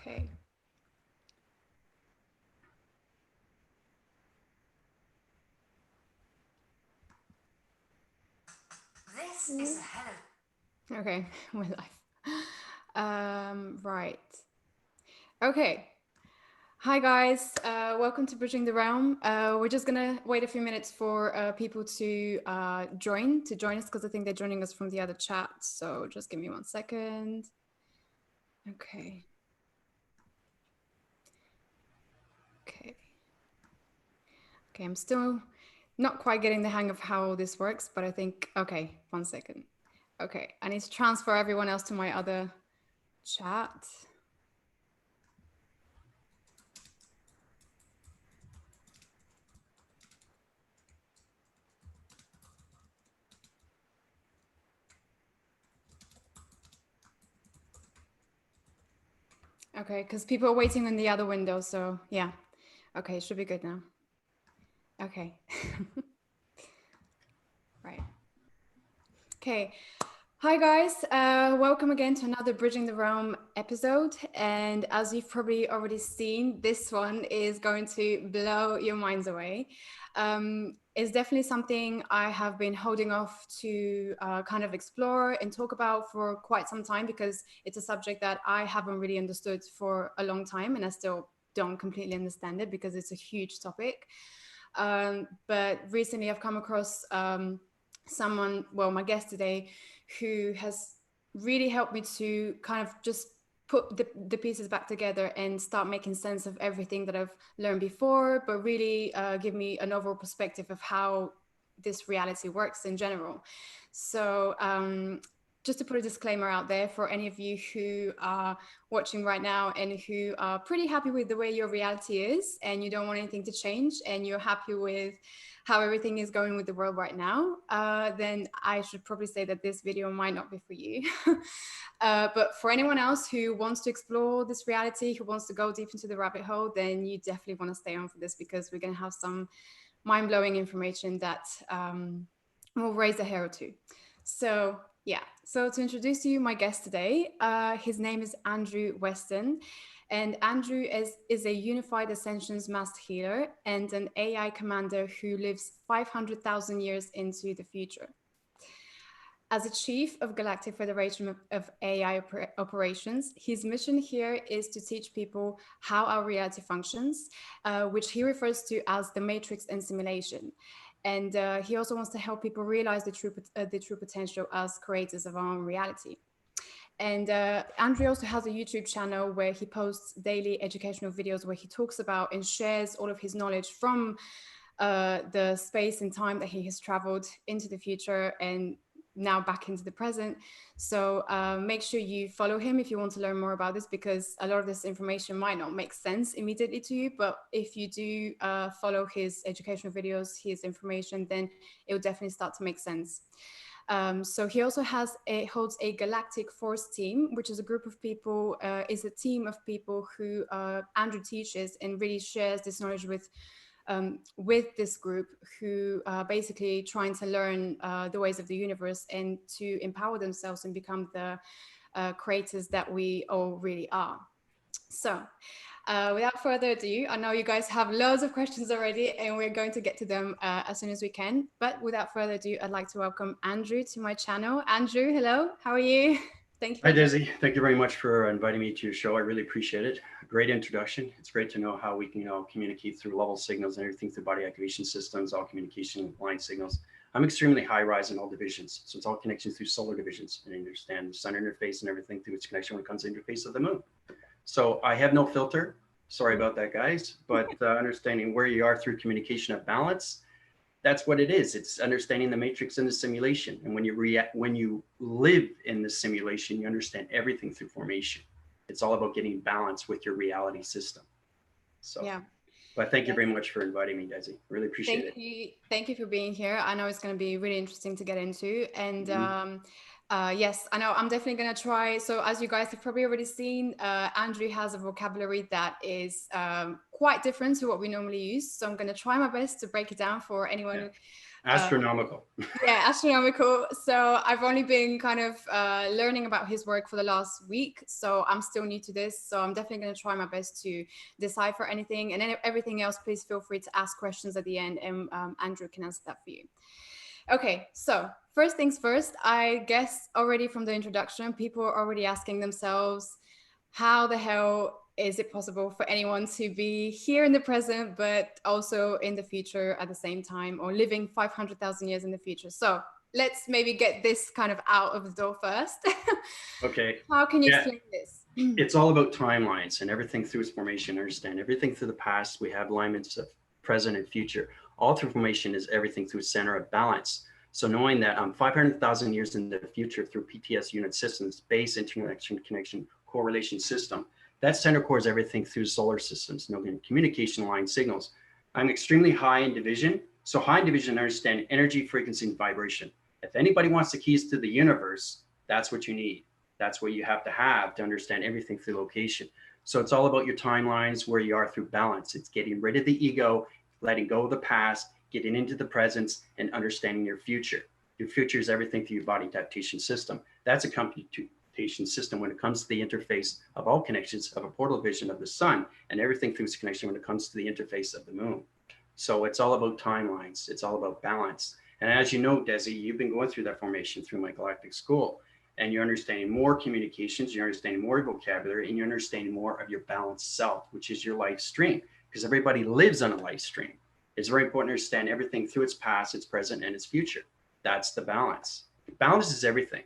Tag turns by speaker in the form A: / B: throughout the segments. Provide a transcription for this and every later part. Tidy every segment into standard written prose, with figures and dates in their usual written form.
A: Okay.
B: This is a hello.
A: Okay, we're live. Right. Okay. Hi guys, welcome to Bridging the Realm. We're just gonna wait a few minutes for people to join us because I think they're joining us from the other chat. So just give me 1 second. Okay. Okay. Okay, I'm still not quite getting the hang of how this works, but I think, okay, 1 second. Okay, I need to transfer everyone else to my other chat. Okay, because people are waiting in the other window, so yeah. Okay, it should be good now. Okay. Right. Okay. Hi guys, welcome again to another Bridging the Realm episode. And as you've probably already seen, this one is going to blow your minds away. It's definitely something I have been holding off to kind of explore and talk about for quite some time because it's a subject that I haven't really understood for a long time, and I still don't completely understand it because it's a huge topic. But recently I've come across someone, well, my guest today, who has really helped me to kind of just put the pieces back together and start making sense of everything that I've learned before, but really give me an overall perspective of how this reality works in general. So just to put a disclaimer out there for any of you who are watching right now and who are pretty happy with the way your reality is and you don't want anything to change and you're happy with how everything is going with the world right now, then I should probably say that this video might not be for you. But for anyone else who wants to explore this reality, who wants to go deep into the rabbit hole, then you definitely want to stay on for this because we're going to have some mind-blowing information that will raise a hair or two. So yeah, so to introduce to you my guest today, his name is Andrew Weston. And Andrew is a Unified Ascension Master Healer and an AI commander who lives 500,000 years into the future. As a chief of Galactic Federation of AI operations, his mission here is to teach people how our reality functions, which he refers to as the matrix and simulation. And he also wants to help people realize the true potential as creators of our own reality. And Andrew also has a YouTube channel where he posts daily educational videos where he talks about and shares all of his knowledge from the space and time that he has traveled into the future and now back into the present. So make sure you follow him if you want to learn more about this, because a lot of this information might not make sense immediately to you, but if you do follow his educational videos, his information, then it will definitely start to make sense. So he also holds a Galactic Force team, which is a group of people, is a team of people who Andrew teaches and really shares this knowledge with this group, who are basically trying to learn the ways of the universe and to empower themselves and become the creators that we all really are. So without further ado, I know you guys have loads of questions already and we're going to get to them as soon as we can. But without further ado, I'd like to welcome Andrew to my channel. Andrew, hello, how are you? Thank you
C: Hi,
A: for
C: Desi. Thank you very much for inviting me to your show. I really appreciate it. Great introduction. It's great to know how we can, communicate through level signals and everything through body activation systems, all communication line signals. I'm extremely high rise in all divisions. So it's all connections through solar divisions, and I understand the sun interface and everything through its connection when it comes to the interface of the moon. So I have no filter. Sorry about that, guys. But understanding where you are through communication of balance, that's what it is. It's understanding the matrix and the simulation. And when you live in the simulation, you understand everything through formation. It's all about getting balance with your reality system. So,
A: yeah.
C: but thank you very much for inviting me, Desi. Really appreciate it.
A: Thank you for being here. I know it's going to be really interesting to get into. And yes, I know I'm definitely going to try. So as you guys have probably already seen, Andrew has a vocabulary that is quite different to what we normally use. So I'm going to try my best to break it down for anyone
C: Astronomical.
A: Yeah, astronomical. So I've only been kind of learning about his work for the last week. So I'm still new to this. So I'm definitely going to try my best to decipher anything. And then everything else, please feel free to ask questions at the end, and Andrew can answer that for you. Okay, so first things first, I guess already from the introduction, people are already asking themselves, how the hell is it possible for anyone to be here in the present, but also in the future at the same time, or living 500,000 years in the future? So let's maybe get this kind of out of the door first.
C: Okay.
A: How can you explain this?
C: It's all about timelines and everything through its formation. Understand everything through the past. We have alignments of present and future. All through formation is everything through a center of balance. So knowing that 500,000 years in the future through PTS unit systems, base interconnection connection correlation system, that center core is everything through solar systems, communication line signals. I'm extremely high in division. So high in division, understand energy, frequency, and vibration. If anybody wants the keys to the universe, that's what you need. That's what you have to understand everything through location. So it's all about your timelines, where you are through balance. It's getting rid of the ego, letting go of the past, getting into the presence, and understanding your future. Your future is everything through your body adaptation system. That's a computation system when it comes to the interface of all connections of a portal vision of the sun, and everything through its connection when it comes to the interface of the moon. So it's all about timelines. It's all about balance. And as you know, Desi, you've been going through that formation through my Galactic school, and you're understanding more communications, you're understanding more vocabulary, and you're understanding more of your balanced self, which is your life stream, because everybody lives on a life stream. It's very important to understand everything through its past, its present, and its future. That's the balance. Balance is everything.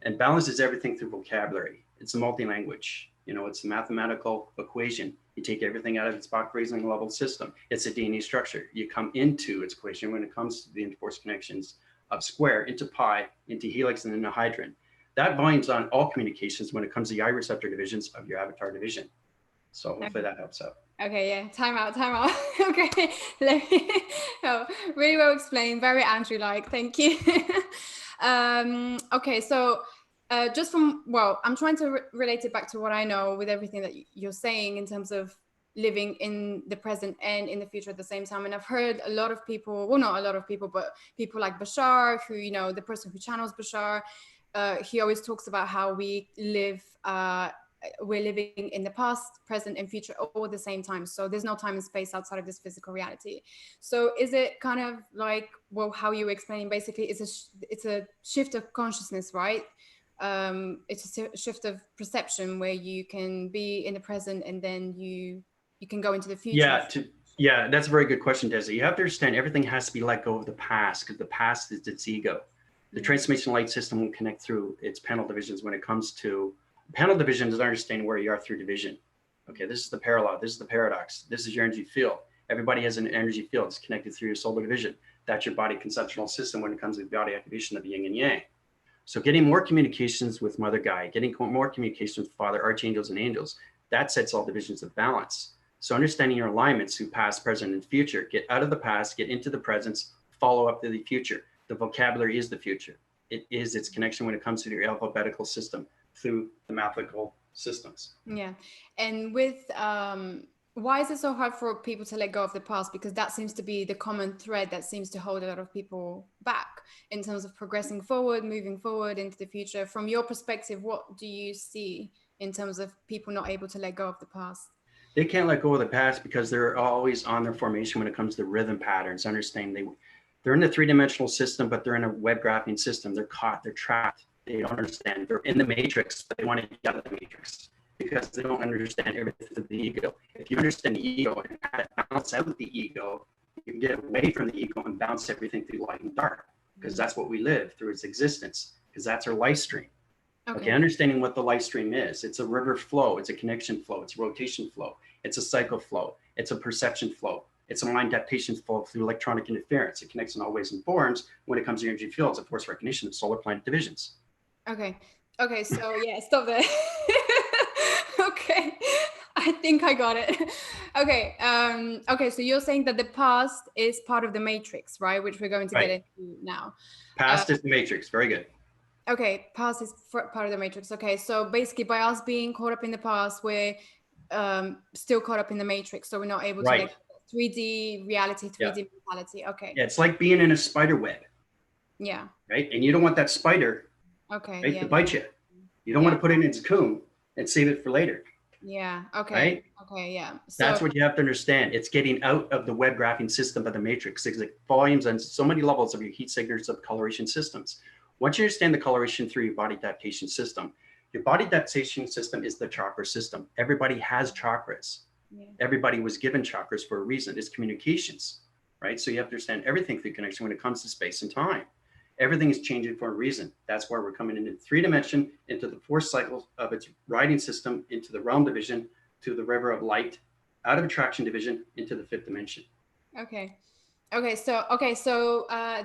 C: And balance is everything through vocabulary. It's a multi-language. It's a mathematical equation. You take everything out of its Bach raising level system. It's a DNA structure. You come into its equation when it comes to the interforce connections of square into pi, into helix, and into hydrogen. That volume's on all communications when it comes to the I receptor divisions of your avatar division. So hopefully that helps out.
A: Okay, yeah, time out. Okay, really well explained, very Andrew-like, thank you. Okay, so I'm trying to relate it back to what I know with everything that you're saying in terms of living in the present and in the future at the same time. And I've heard a lot of people, well, not a lot of people, but people like Bashar, who, the person who channels Bashar, he always talks about how we're living in the past, present, and future all at the same time. So there's no time and space outside of this physical reality. So is it kind of like, well, how you were explaining, basically it's a shift of consciousness, right? It's a shift of perception where you can be in the present and then you can go into the future.
C: Yeah, that's a very good question, Desi. You have to understand everything has to be let go of the past, because the past is its ego. The transformation light system will connect through its panel divisions when it comes to panel division is understanding where you are through division. Okay, this is the parallel. This is the paradox. This is your energy field. Everybody has an energy field. It's connected through your solar division. That's your body conceptual system when it comes to the body activation of the yin and yang. So getting more communications with Mother Gaia, getting more communications with Father, archangels, and angels, that sets all divisions of balance. So understanding your alignments through past, present, and future. Get out of the past, get into the presence, follow up to the future. The vocabulary is the future. It is its connection when it comes to your alphabetical system through the mathematical systems.
A: Yeah. And with why is it so hard for people to let go of the past? Because that seems to be the common thread that seems to hold a lot of people back in terms of progressing forward, moving forward into the future. From your perspective, what do you see in terms of people not able to let go of the past?
C: They can't let go of the past because they're always on their formation when it comes to rhythm patterns. Understand they're in the three-dimensional system, but they're in a web graphing system. They're caught, they're trapped. They don't understand. They're in the matrix, but they want to get out of the matrix because they don't understand everything of the ego. If you understand the ego and how to balance out with the ego, you can get away from the ego and bounce everything through light and dark, because that's what we live through its existence, because that's our life stream. Okay, understanding what the life stream is. It's a river flow. It's a connection flow. It's a rotation flow. It's a cycle flow. It's a perception flow. It's a mind adaptation flow through electronic interference. It connects in all ways and forms when it comes to energy fields of force recognition of solar planet divisions.
A: Okay, so yeah, stop there. Okay, I think I got it. Okay, so you're saying that the past is part of the matrix, right? Which we're going to get into now.
C: Past is the matrix. Very good.
A: Okay, past is part of the matrix. Okay, so basically by us being caught up in the past, we're still caught up in the matrix, so we're not able to get 3D reality, 3D mentality. Okay.
C: Yeah, it's like being in a spider web.
A: Yeah.
C: Right. And you don't want that spider
A: Okay.
C: to bite you. You don't want to put it in its cocoon and save it for later.
A: Yeah. Okay.
C: Right?
A: Okay. Yeah. So
C: that's what you have to understand. It's getting out of the web graphing system of the matrix. There's like volumes and so many levels of your heat signatures of coloration systems. Once you understand the coloration through your body adaptation system, your body adaptation system is the chakra system. Everybody has chakras. Yeah. Everybody was given chakras for a reason. It's communications, right? So you have to understand everything through connection when it comes to space and time. Everything is changing for a reason. That's why we're coming into 3-dimension, into the 4 cycles of its riding system, into the realm division, to the river of light, out of attraction division, into the 5th dimension.
A: Okay. So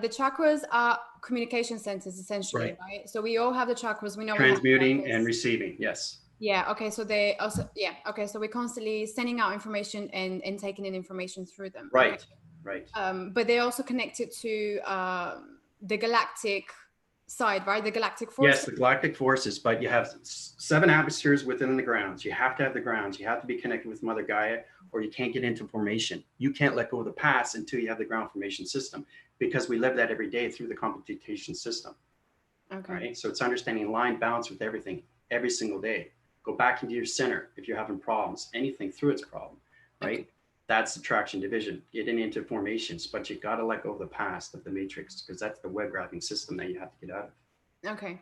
A: the chakras are communication centers, essentially, right? So we all have the chakras. We know
C: transmuting and receiving. Yes.
A: Yeah. Okay. So they also, yeah. Okay. So we're constantly sending out information and taking in information through them.
C: Right.
A: Okay?
C: Right.
A: But they're also connected to the galactic side, right? The galactic forces.
C: Yes, the galactic forces, but you have 7 atmospheres within the grounds. You have to have the grounds. You have to be connected with Mother Gaia, or you can't get into formation. You can't let go of the past until you have the ground formation system, because we live that every day through the computation system. Okay. Right. So it's understanding line balance with everything every single day. Go back into your center if you're having problems, anything through its problem, right? Okay. That's attraction division, getting into formations, but you got to let go of the past of the matrix, because that's the web graphing system that you have to get out of.
A: Okay.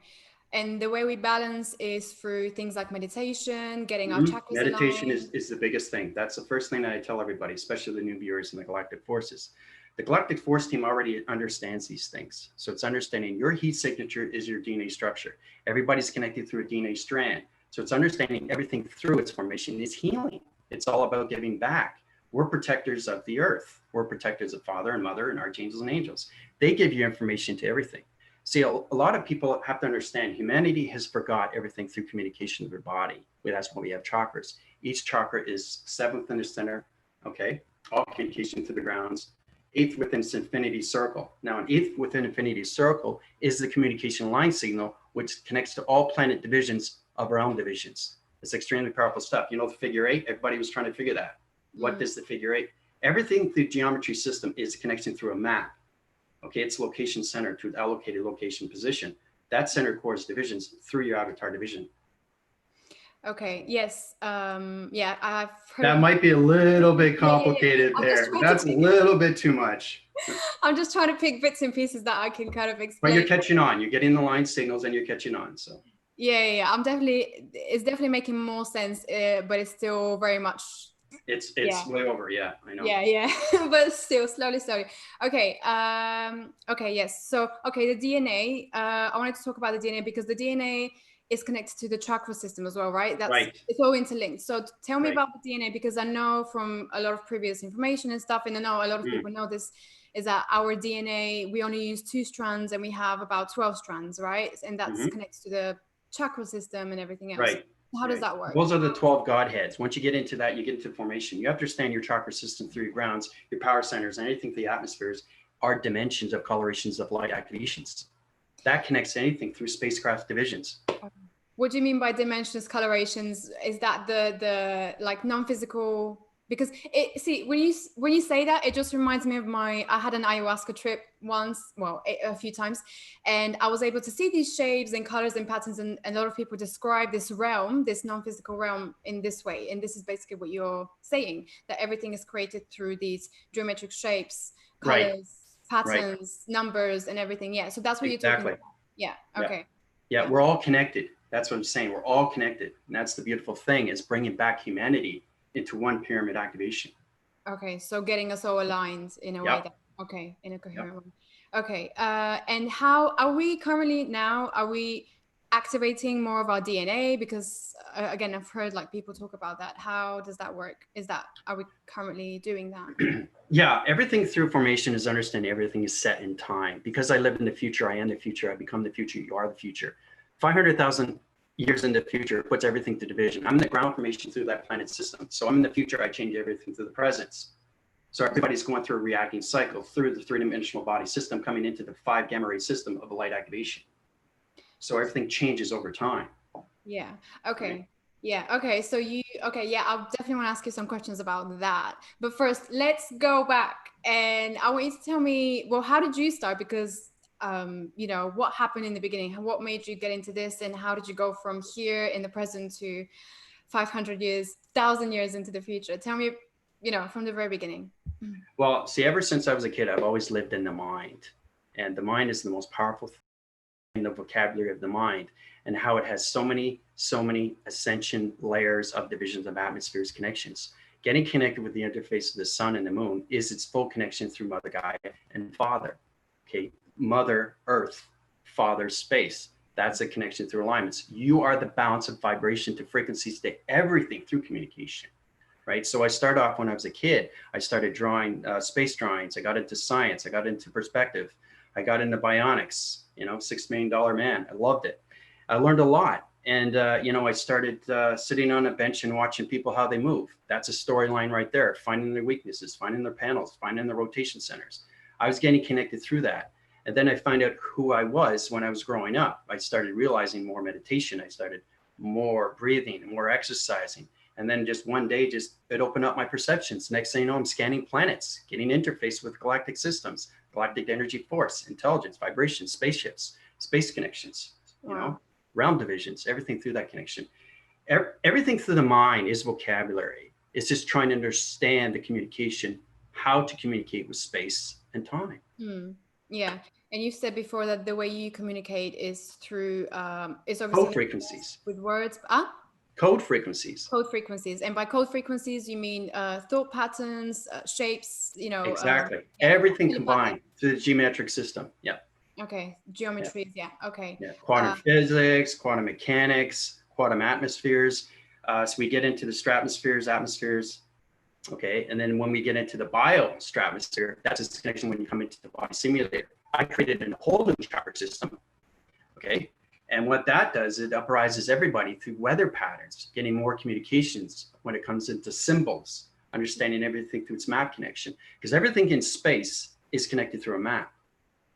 A: And the way we balance is through things like meditation, getting our chakras
C: Meditation is the biggest thing. That's the first thing that I tell everybody, especially the new viewers in the galactic forces. The galactic force team already understands these things. So it's understanding your heat signature is your DNA structure. Everybody's connected through a DNA strand. So it's understanding everything through its formation is healing. It's all about giving back. We're protectors of the earth. We're protectors of Father and Mother and archangels and angels. They give you information to everything. See, a lot of people have to understand humanity has forgot everything through communication of their body. That's why we have chakras. Each chakra is 7th in the center, okay? All communication to the grounds. 8th within its infinity circle. Now, an 8th within infinity circle is the communication line signal, which connects to all planet divisions of realm divisions. It's extremely powerful stuff. You know, the figure 8, everybody was trying to figure that. What is the figure 8? Everything through geometry system is a connection through a map. Okay, it's location center to the allocated location position. That center cores divisions through your avatar division.
A: Okay, yes. Yeah, I've heard
C: that might be a little bit complicated there. That's a little bit too much.
A: I'm just trying to pick bits and pieces that I can kind of explain.
C: But you're catching on. You're getting the line signals and you're catching on. So
A: yeah. It's definitely making more sense, but it's still very much.
C: It's way over. Yeah, I know.
A: Yeah. But still slowly. Okay. Okay. Yes. So, okay. The DNA, I wanted to talk about the DNA because the DNA is connected to the chakra system as well, right? That's right. It's all interlinked. So tell me about the DNA, because I know from a lot of previous information and stuff, and I know a lot of people know this, is that our DNA, we only use 2 strands and we have about 12 strands, right? And that's connected to the chakra system and everything else.
C: Right.
A: How does that work?
C: Those are the 12 Godheads. Once you get into that, you get into formation. You understand your chakra system through your grounds, your power centers, and anything through the atmospheres are dimensions of colorations of light activations. That connects to anything through spacecraft divisions.
A: What do you mean by dimensions, colorations? Is that the like non-physical? Because when you say that, it just reminds me of I had an ayahuasca trip once, a few times, and I was able to see these shapes and colors and patterns, and a lot of people describe this realm, this non-physical realm, in this way. And this is basically what you're saying, that everything is created through these geometric shapes, colors, patterns, numbers, and everything. Yeah. So that's what you're talking about. Yeah. Okay.
C: Yeah, we're all connected. That's what I'm saying. We're all connected. And that's the beautiful thing, is bringing back humanity into one pyramid activation.
A: Okay. So getting us all aligned in a way that, in a coherent way. Okay. And how are we currently now? Are we activating more of our DNA? Because again, I've heard like people talk about that. How does that work? Are we currently doing that?
C: Yeah, everything through formation is understanding everything is set in time. Because I live in the future, I am the future, I become the future, you are the future. 500,000 years in the future puts everything to division. I'm the ground formation through that planet system. So I'm in the future, I change everything through the presence. So everybody's going through a reacting cycle through the 3-dimensional body system, coming into the 5 gamma ray system of a light activation. So everything changes over time.
A: Yeah. Okay. Right? Yeah. Okay. So yeah, I'll definitely want to ask you some questions about that. But first, let's go back and I want you to tell me, well, how did you start? Because, what happened in the beginning? What made you get into this? And how did you go from here in the present to 500 years, 1,000 years into the future? Tell me, from the very beginning.
C: Well, see, ever since I was a kid, I've always lived in the mind. And the mind is the most powerful thing in the vocabulary of the mind, and how it has so many ascension layers of divisions of atmospheres, connections. Getting connected with the interface of the sun and the moon is its full connection through Mother Gaia and Father. Okay, Mother Earth, Father Space. That's a connection through alignments. You are the balance of vibration to frequencies to everything through communication. Right. So I started off when I was a kid. I started drawing space drawings. I got into science. I got into perspective. I got into bionics, $6 million man. I loved it. I learned a lot. And, I started sitting on a bench and watching people, how they move. That's a storyline right there. Finding their weaknesses, finding their panels, finding their rotation centers. I was getting connected through that. And then I find out who I was when I was growing up. I started realizing more meditation. I started more breathing, more exercising. And then just one day, it opened up my perceptions. Next thing you know, I'm scanning planets, getting interface with galactic systems, galactic energy force, intelligence, vibration, spaceships, space connections,
A: Wow.
C: Realm divisions, everything through that connection. Everything through the mind is vocabulary. It's just trying to understand the communication, how to communicate with space and time.
A: Yeah. And you said before that the way you communicate is through, is obviously
C: Code frequencies.
A: with words.
C: Code frequencies.
A: Code frequencies. And by code frequencies, you mean thought patterns, shapes,
C: Exactly.
A: yeah.
C: Everything combined through the geometric system. Yeah.
A: Okay. Geometries. Yeah. Okay.
C: Yeah. Quantum physics, quantum mechanics, quantum atmospheres. So we get into the stratospheres, atmospheres. Okay. And then when we get into the biostratosphere, that's a connection when you come into the body simulator. I created a whole new chakra system. Okay. And what that does, it uprises everybody through weather patterns, getting more communications when it comes into symbols, understanding everything through its map connection, because everything in space is connected through a map.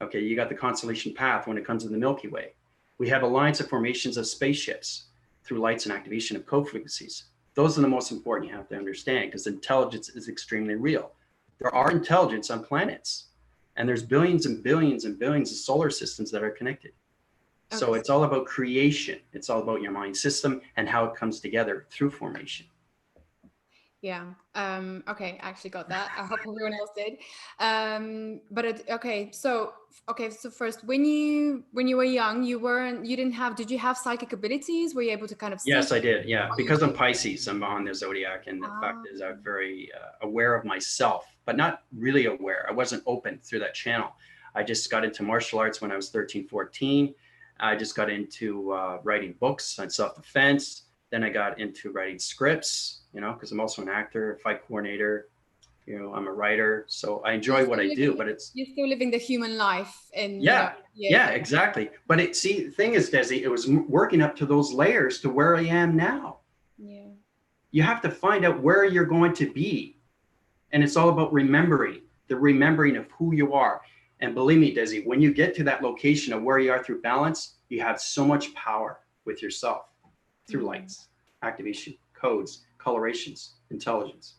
C: Okay, you got the constellation path when it comes to the Milky Way. We have alliance of formations of spaceships through lights and activation of code frequencies. Those are the most important you have to understand, because intelligence is extremely real. There are intelligence on planets, and there's billions and billions and billions of solar systems that are connected. So it's all about creation. It's all about your mind system and how it comes together through formation.
A: Yeah. Okay. I actually got that. I hope everyone else did. So first, when you were young, did you have psychic abilities? Were you able to kind of see?
C: Yes, I did. Yeah. Because I'm Pisces, I'm on the zodiac. And the fact is I'm very aware of myself, but not really aware. I wasn't open through that channel. I just got into martial arts when I was 13, 14. I just got into writing books on self-defense. Then I got into writing scripts, because I'm also an actor, fight coordinator. I'm a writer. So I enjoy what I do, but
A: you're still living the human life. And
C: yeah, exactly. But the thing is, Desi, it was working up to those layers to where I am now.
A: Yeah.
C: You have to find out where you're going to be. And it's all about the remembering of who you are. And believe me, Desi, when you get to that location of where you are through balance, you have so much power with yourself through lights, activation, codes, colorations, intelligence.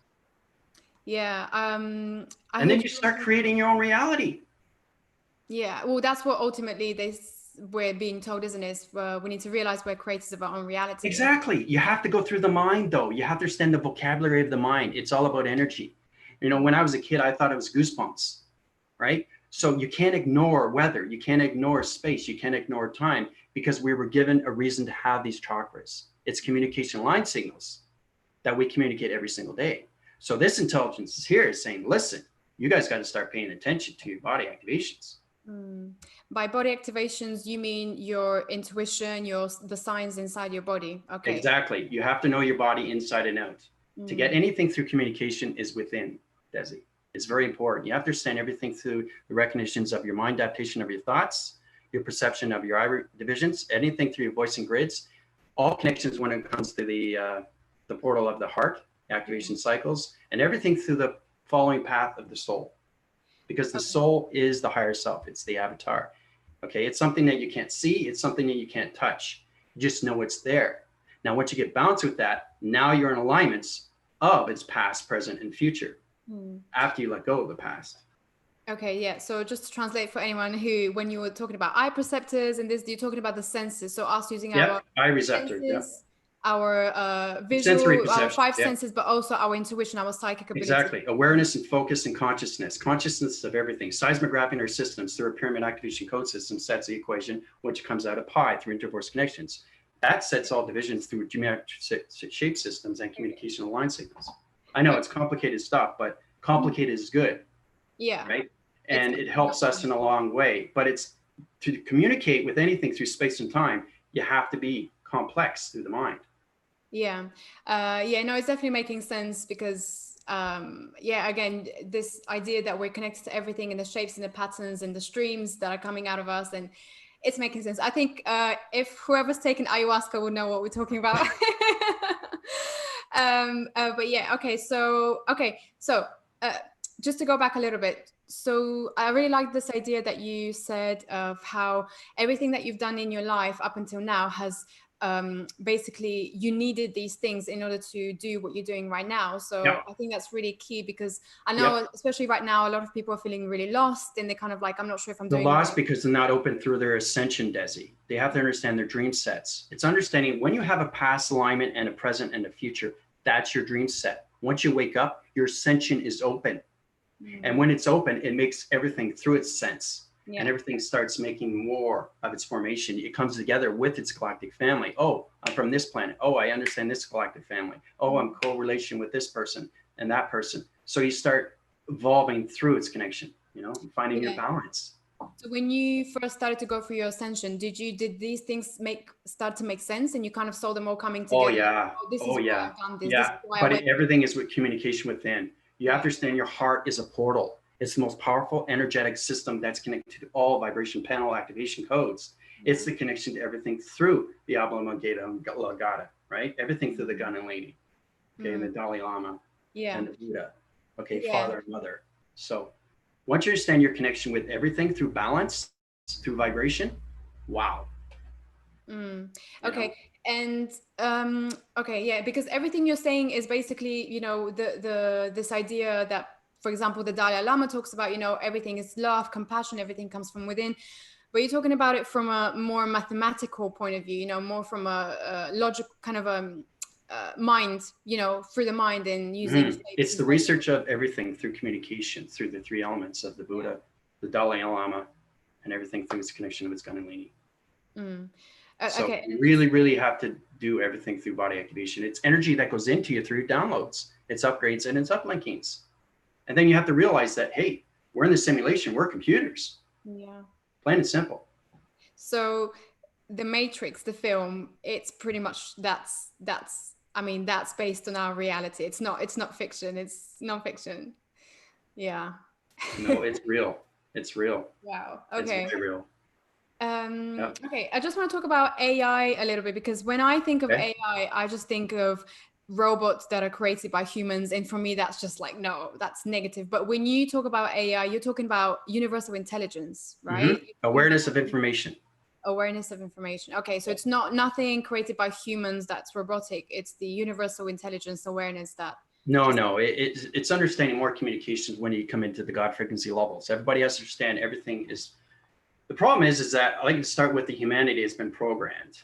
A: Yeah.
C: And then you start creating your own reality.
A: Yeah. Well, that's what ultimately we're being told, isn't it? We need to realize we're creators of our own reality.
C: Exactly. You have to go through the mind, though. You have to understand the vocabulary of the mind. It's all about energy. When I was a kid, I thought it was goosebumps, right? So you can't ignore weather. You can't ignore space. You can't ignore time, because we were given a reason to have these chakras. It's communication line signals that we communicate every single day. So this intelligence is here is saying, listen, you guys got to start paying attention to your body activations.
A: By body activations, you mean your intuition, the signs inside your body. Okay.
C: Exactly. You have to know your body inside and out. To get anything through communication is within, Desi. It's very important. You have to understand everything through the recognitions of your mind adaptation of your thoughts, your perception of your eye divisions, anything through your voice and grids, all connections when it comes to the portal of the heart, activation cycles, and everything through the following path of the soul. Because the soul is the higher self. It's the avatar. Okay. It's something that you can't see. It's something that you can't touch. You just know it's there. Now, once you get balanced with that, now you're in alignments of its past, present, and future after you let go of the past.
A: Okay, yeah. So just to translate for anyone who, when you were talking about eye perceptors and this, you're talking about the senses. So us using our
C: eye receptor,
A: senses, our
C: sensory
A: visual, our
C: perception,
A: 5 senses, but also our intuition, our psychic ability.
C: Exactly. Awareness and focus and consciousness. Consciousness of everything. Seismography in our systems through a pyramid activation code system sets the equation, which comes out of pi through interverse connections. That sets all divisions through geometric shape systems and communication line signals. I know it's complicated stuff, but complicated is good.
A: Yeah.
C: Right. And it helps us in a long way. But it's to communicate with anything through space and time, you have to be complex through the mind.
A: Yeah. Yeah, no, it's definitely making sense because, yeah, again, this idea that we're connected to everything and the shapes and the patterns and the streams that are coming out of us, and it's making sense. I think if whoever's taken ayahuasca would know what we're talking about. But yeah, okay. So just to go back a little bit. So I really like this idea that you said of how everything that you've done in your life up until now has basically you needed these things in order to do what you're doing right now. So I think that's really key because I know especially right now a lot of people are feeling really lost and they're kind of like, I'm not sure if I'm doing
C: lost because they're not open through their ascension, Desi. They have to understand their dream sets. It's understanding when you have a past alignment and a present and a future, that's your dream set. Once you wake up, your ascension is open. And when it's open, it makes everything through its sense. And everything starts making more of its formation. It comes together with its galactic family. Oh, I'm from this planet. Oh, I understand this galactic family. Oh, I'm co-relation with this person and that person. So you start evolving through its connection, you know, finding your balance.
A: So when you first started to go through your ascension, did these things start to make sense and you kind of saw them all coming together?
C: Oh, yeah.
A: This is why I've done this.
C: Yeah.
A: This is why
C: but everything is with communication within. You understand your heart is a portal. It's the most powerful energetic system that's connected to all vibration panel activation codes. It's the connection to everything through the Ablamagata and Lagata, right? Everything through the Kundalini, okay, and the Dalai Lama, and the Buddha, okay, Father and Mother. So once you understand your connection with everything through balance, through vibration, wow.
A: Okay. And okay, yeah, because everything you're saying is basically, you know, this idea that, for example, the Dalai Lama talks about, you know, everything is love, compassion, everything comes from within. But you're talking about it from a more mathematical point of view, you know, more from a logical kind of a mind, you know, through the mind and using.
C: It's the research of everything through communication, through the 3 elements of the Buddha, the Dalai Lama, and everything through its connection with its Kundalini. So you really, really have to do everything through body activation. It's energy that goes into you through downloads, it's upgrades, and it's uplinkings. And then you have to realize that, hey, we're in the simulation, we're computers. Yeah. Plain and simple.
A: So the Matrix, the film, it's pretty much that's based on our reality. It's not fiction, it's non-fiction. Yeah.
C: No, it's real. It's real.
A: Wow. Okay.
C: It's very real.
A: Okay, I just want to talk about AI a little bit because when I think of AI, I just think of robots that are created by humans, and for me that's just like, no, that's negative. But when you talk about AI, you're talking about universal intelligence, right?
C: Awareness of information.
A: Awareness of information. Okay, so it's nothing created by humans that's robotic. It's the universal intelligence awareness that.
C: No, it's understanding more communications when you come into the God frequency levels. Everybody has to understand everything is. The problem is that I like to start with the humanity has been programmed.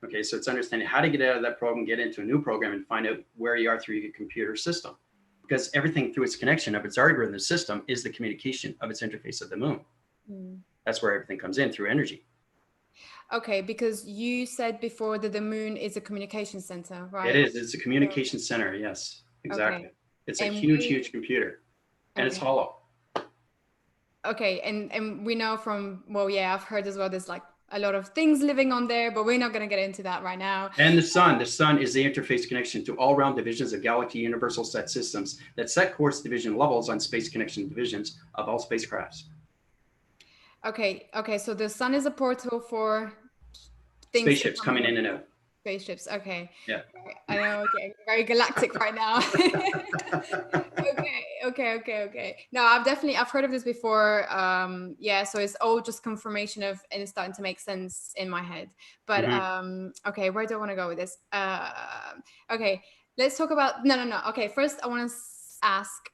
C: Okay, so it's understanding how to get out of that program, get into a new program, and find out where you are through your computer system. Because everything through its connection of its algorithm system is the communication of its interface of the moon. That's where everything comes in through energy.
A: Okay, because you said before that the moon is a communication center, right?
C: It is. It's a communication center. Yes, exactly. Okay. It's a huge computer, and it's hollow.
A: Okay, and we know from, well, yeah, I've heard as well, there's like a lot of things living on there, but we're not going to get into that right now.
C: And the sun is the interface connection to all round divisions of Galactic universal set systems that set course division levels on space connection divisions of all spacecrafts.
A: Okay, so the sun is a portal for things.
C: Spaceships coming in and out.
A: Spaceships, okay.
C: Yeah.
A: I know, okay, very galactic right now. Okay. No, I've heard of this before. Yeah, so it's all just confirmation of, and it's starting to make sense in my head. But okay, where do I want to go with this? Okay, let's talk about, no. Okay, first I want to ask,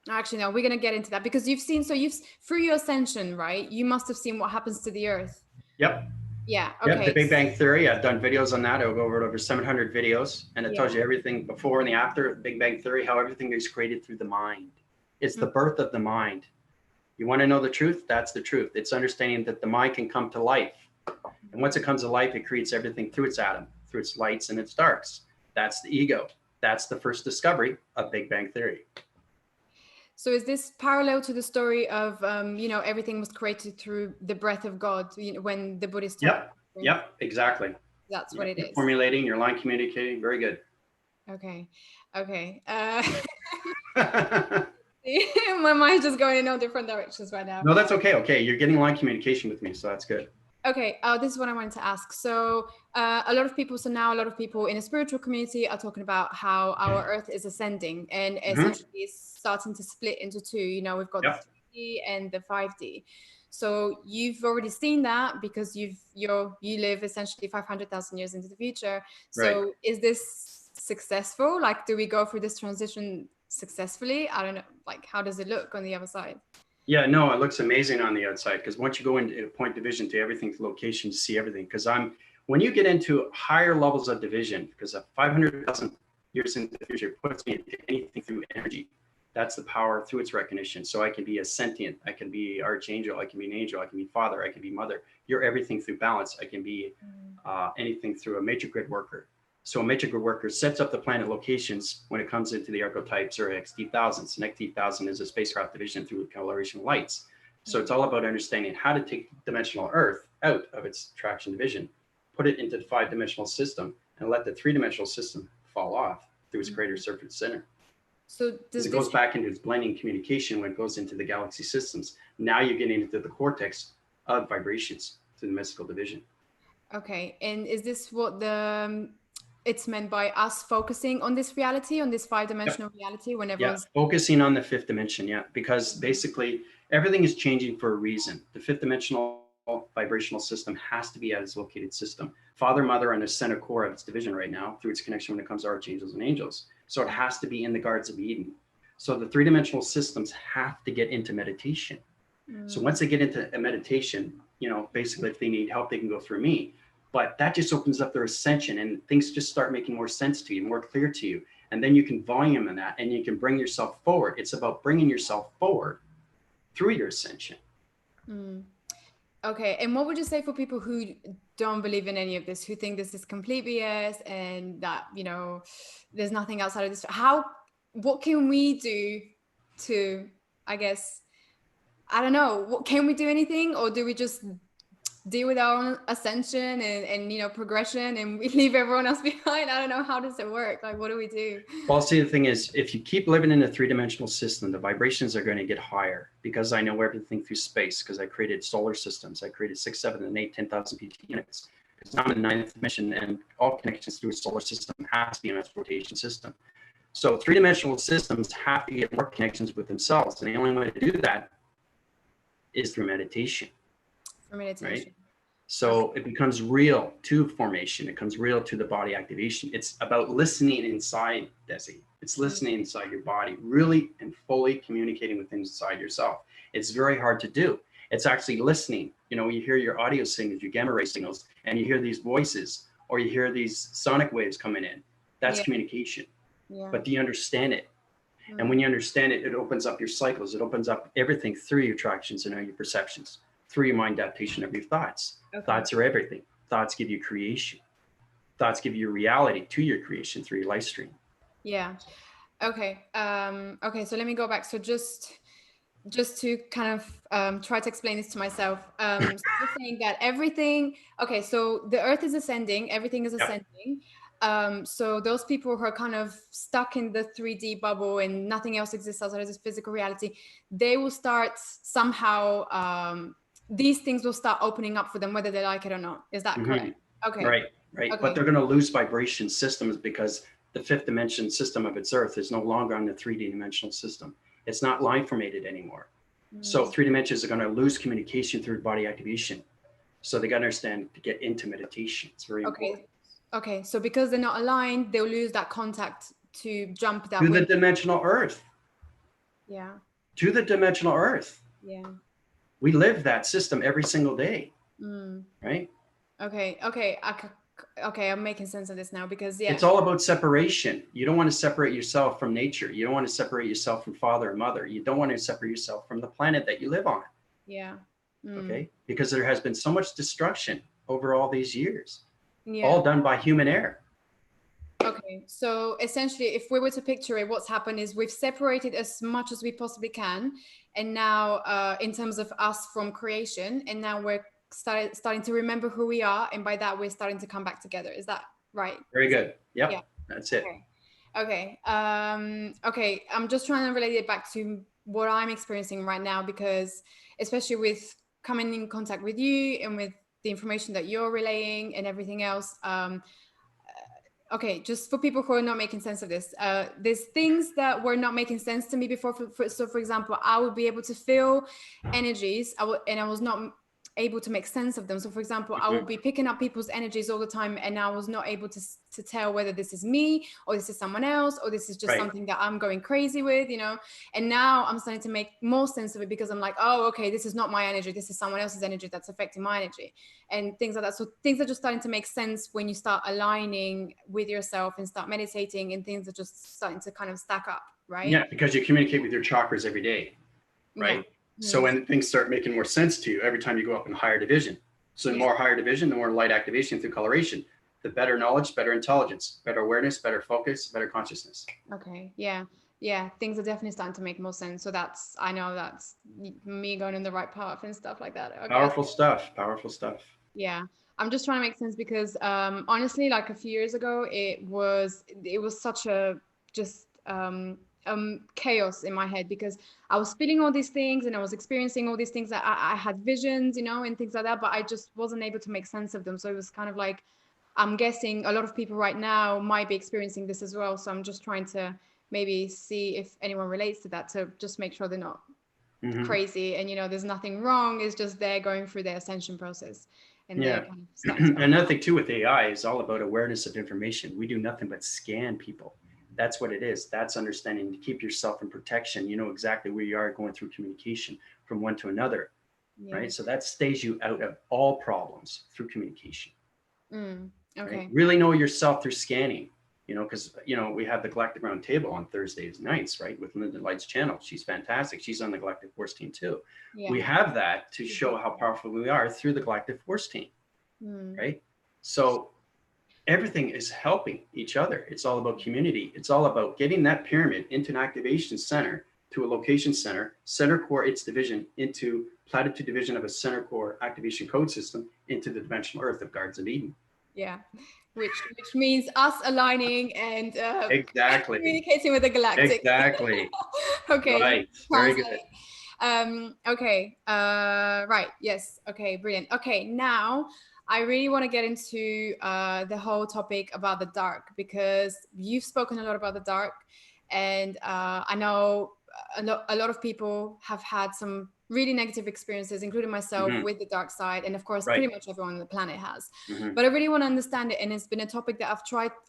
A: actually, no, we're going to get into that because you've through your ascension, right? You must have seen what happens to the earth.
C: Yep.
A: Yeah.
C: Yep,
A: Okay.
C: the Big Bang Theory. I've done videos on that. I'll go over 700 videos, and it tells you everything before and the after Big Bang Theory, how everything is created through the mind. It's the birth of the mind. You want to know the truth? That's the truth. It's understanding that the mind can come to life. And once it comes to life, it creates everything through its atom, through its lights and its darks. That's the ego. That's the first discovery of Big Bang Theory.
A: So is this parallel to the story of, everything was created through the breath of God, when the Buddhist talk?
C: Yep, exactly.
A: That's what it is.
C: Formulating, your line communicating, very good.
A: Okay. My mind's just going in all different directions right now.
C: No, that's okay. Okay, you're getting line communication with me, so that's good.
A: Okay, this is what I wanted to ask. So a lot of people in the spiritual community are talking about how our Earth is ascending and essentially it's starting to split into two. We've got the 3D and the 5D. So you've already seen that because you live essentially 500,000 years into the future. So is this successful? Like, do we go through this transition successfully? I don't know. Like, how does it look on the other side?
C: Yeah, no, it looks amazing on the outside because once you go into point division to everything, to location, you see everything. Because when you get into higher levels of division, because 500,000 years into the future puts me into anything through energy. That's the power through its recognition. So I can be a sentient, I can be archangel, I can be an angel, I can be father, I can be mother. You're everything through balance. I can be anything through a matrix grid worker. So a matrix grid worker sets up the planet locations when it comes into the archetypes or XT1000s. And XT1000 is a spacecraft division through coloration lights. So it's all about understanding how to take dimensional Earth out of its traction division, put it into the 5-dimensional system, and let the 3-dimensional system fall off through its greater surface center.
A: So
C: it goes back into its blending communication when it goes into the galaxy systems. Now you're getting into the cortex of vibrations through the mystical division.
A: Okay, and is this what it's meant by us focusing on this reality, on this 5-dimensional reality whenever
C: focusing on the 5th dimension, because basically everything is changing for a reason. The 5th dimensional vibrational system has to be at its located system. Father, mother, and the center core of its division right now through its connection when it comes to archangels and angels. So it has to be in the Gardens of Eden. So the 3-dimensional systems have to get into meditation. So once they get into a meditation, basically if they need help, they can go through me. But that just opens up their ascension and things just start making more sense to you, more clear to you. And then you can volume in that and you can bring yourself forward. It's about bringing yourself forward through your ascension.
A: Okay. And what would you say for people who don't believe in any of this, who think this is complete BS and that, there's nothing outside of this? What can we do to, I guess, I don't know, can we do anything, or do we just deal with our own ascension and progression and we leave everyone else behind? I don't know. How does it work? Like, what do we do?
C: Well, see, the thing is, if you keep living in a 3-dimensional system, the vibrations are going to get higher because I know everything through space, because I created solar systems. I created 6, 7, and 8, 10,000 PT units. Because now I'm in the 9th dimension and all connections through a solar system has to be in a rotation system. So 3-dimensional systems have to get more connections with themselves. And the only way to do that is through meditation. Right? So it becomes real to formation. It becomes real to the body activation. It's about listening inside, Desi. It's listening inside your body, really and fully communicating with inside yourself. It's very hard to do. It's actually listening. You hear your audio signals, your gamma ray signals, and you hear these voices, or you hear these sonic waves coming in. That's communication. But do you understand it? And when you understand it, it opens up your cycles. It opens up everything through your attractions and your perceptions, through your mind adaptation of your thoughts. Thoughts are everything. Thoughts give you creation. Thoughts give you reality to your creation through your life stream.
A: Yeah. Okay. Okay. So let me go back. So just to kind of try to explain this to myself. So you're saying that everything. Okay. So the Earth is ascending. Everything is ascending. So those people who are kind of stuck in the 3D bubble and nothing else exists outside of this physical reality, they will start somehow. These things will start opening up for them, whether they like it or not. Is that correct? Okay.
C: Right. Okay. But they're going to lose vibration systems because the fifth dimension system of its earth is no longer on the 3D dimensional system. It's not line formated anymore. So 3 dimensions are going to lose communication through body activation. So they got to understand to get into meditation. It's very important.
A: Okay. So because they're not aligned, they'll lose that contact to jump that
C: To the dimensional earth.
A: Yeah.
C: To the dimensional earth.
A: Yeah.
C: We live that system every single day. Right?
A: Okay. I'm making sense of this now because
C: it's all about separation. You don't want to separate yourself from nature. You don't want to separate yourself from father and mother. You don't want to separate yourself from the planet that you live on.
A: Yeah.
C: Okay. Because there has been so much destruction over all these years, all done by human error.
A: Okay. So essentially, if we were to picture it, what's happened is we've separated as much as we possibly can. And now in terms of us from creation, and now we're starting to remember who we are, and by that we're starting to come back together. Is that right?
C: Very good. Yep. Yeah, that's it.
A: Okay. I'm just trying to relate it back to what I'm experiencing right now, because especially with coming in contact with you and with the information that you're relaying and everything else. Okay, just for people who are not making sense of this, there's things that were not making sense to me before. So for example, I would be able to feel energies, and I was not able to make sense of them. So for example, I would be picking up people's energies all the time, and I was not able to tell whether this is me or this is someone else, or this is just something that I'm going crazy with, you know. And now I'm starting to make more sense of it, because I'm like, oh, okay, this is not my energy, this is someone else's energy that's affecting my energy, and things like that. So things are just starting to make sense when you start aligning with yourself and start meditating, and things are just starting to kind of stack up, right?
C: Yeah, because you communicate with your chakras every day, right? Yeah. So when things start making more sense to you every time you go up in higher division. So the more higher division, the more light activation through coloration, the better knowledge, better intelligence, better awareness, better focus, better consciousness.
A: Okay. Yeah. Things are definitely starting to make more sense. So I know that's me going in the right path and stuff like that. Okay.
C: Powerful stuff.
A: Yeah. I'm just trying to make sense, because honestly, like a few years ago, it was such a just chaos in my head, because I was feeling all these things and I was experiencing all these things that I had visions, you know, and things like that, but I just wasn't able to make sense of them. So it was kind of like, I'm guessing a lot of people right now might be experiencing this as well. So I'm just trying to maybe see if anyone relates to that, to just make sure they're not crazy, and, you know, there's nothing wrong. It's just they're going through their ascension process. And
C: another thing too with AI is all about awareness of information. We do nothing but scan people. That's what it is. That's understanding to keep yourself in protection. You know exactly where you are going through communication from one to another, right? So that stays you out of all problems through communication.
A: Okay.
C: Right? Really know yourself through scanning, you know, because, you know, we have the Galactic Round Table on Thursdays nights, right? With Linda Light's channel. She's fantastic. She's on the Galactic Force team too. Yeah. We have that to show how powerful we are through the Galactic Force team, right? So everything is helping each other. It's all about community. It's all about getting that pyramid into an activation center, to a location center core, its division into platitude division of a center core activation code system into the dimensional earth of Gardens of Eden.
A: Yeah, which means us aligning and
C: exactly
A: communicating with the Galactic.
C: Exactly.
A: Okay.
C: Right. Very good.
A: Okay. Right. Yes. Okay. Brilliant. Okay. Now, I really want to get into the whole topic about the dark, because you've spoken a lot about the dark, and I know a lot of people have had some really negative experiences, including myself, with the dark side, and of course, pretty much everyone on the planet has. But I really want to understand it, and it's been a topic that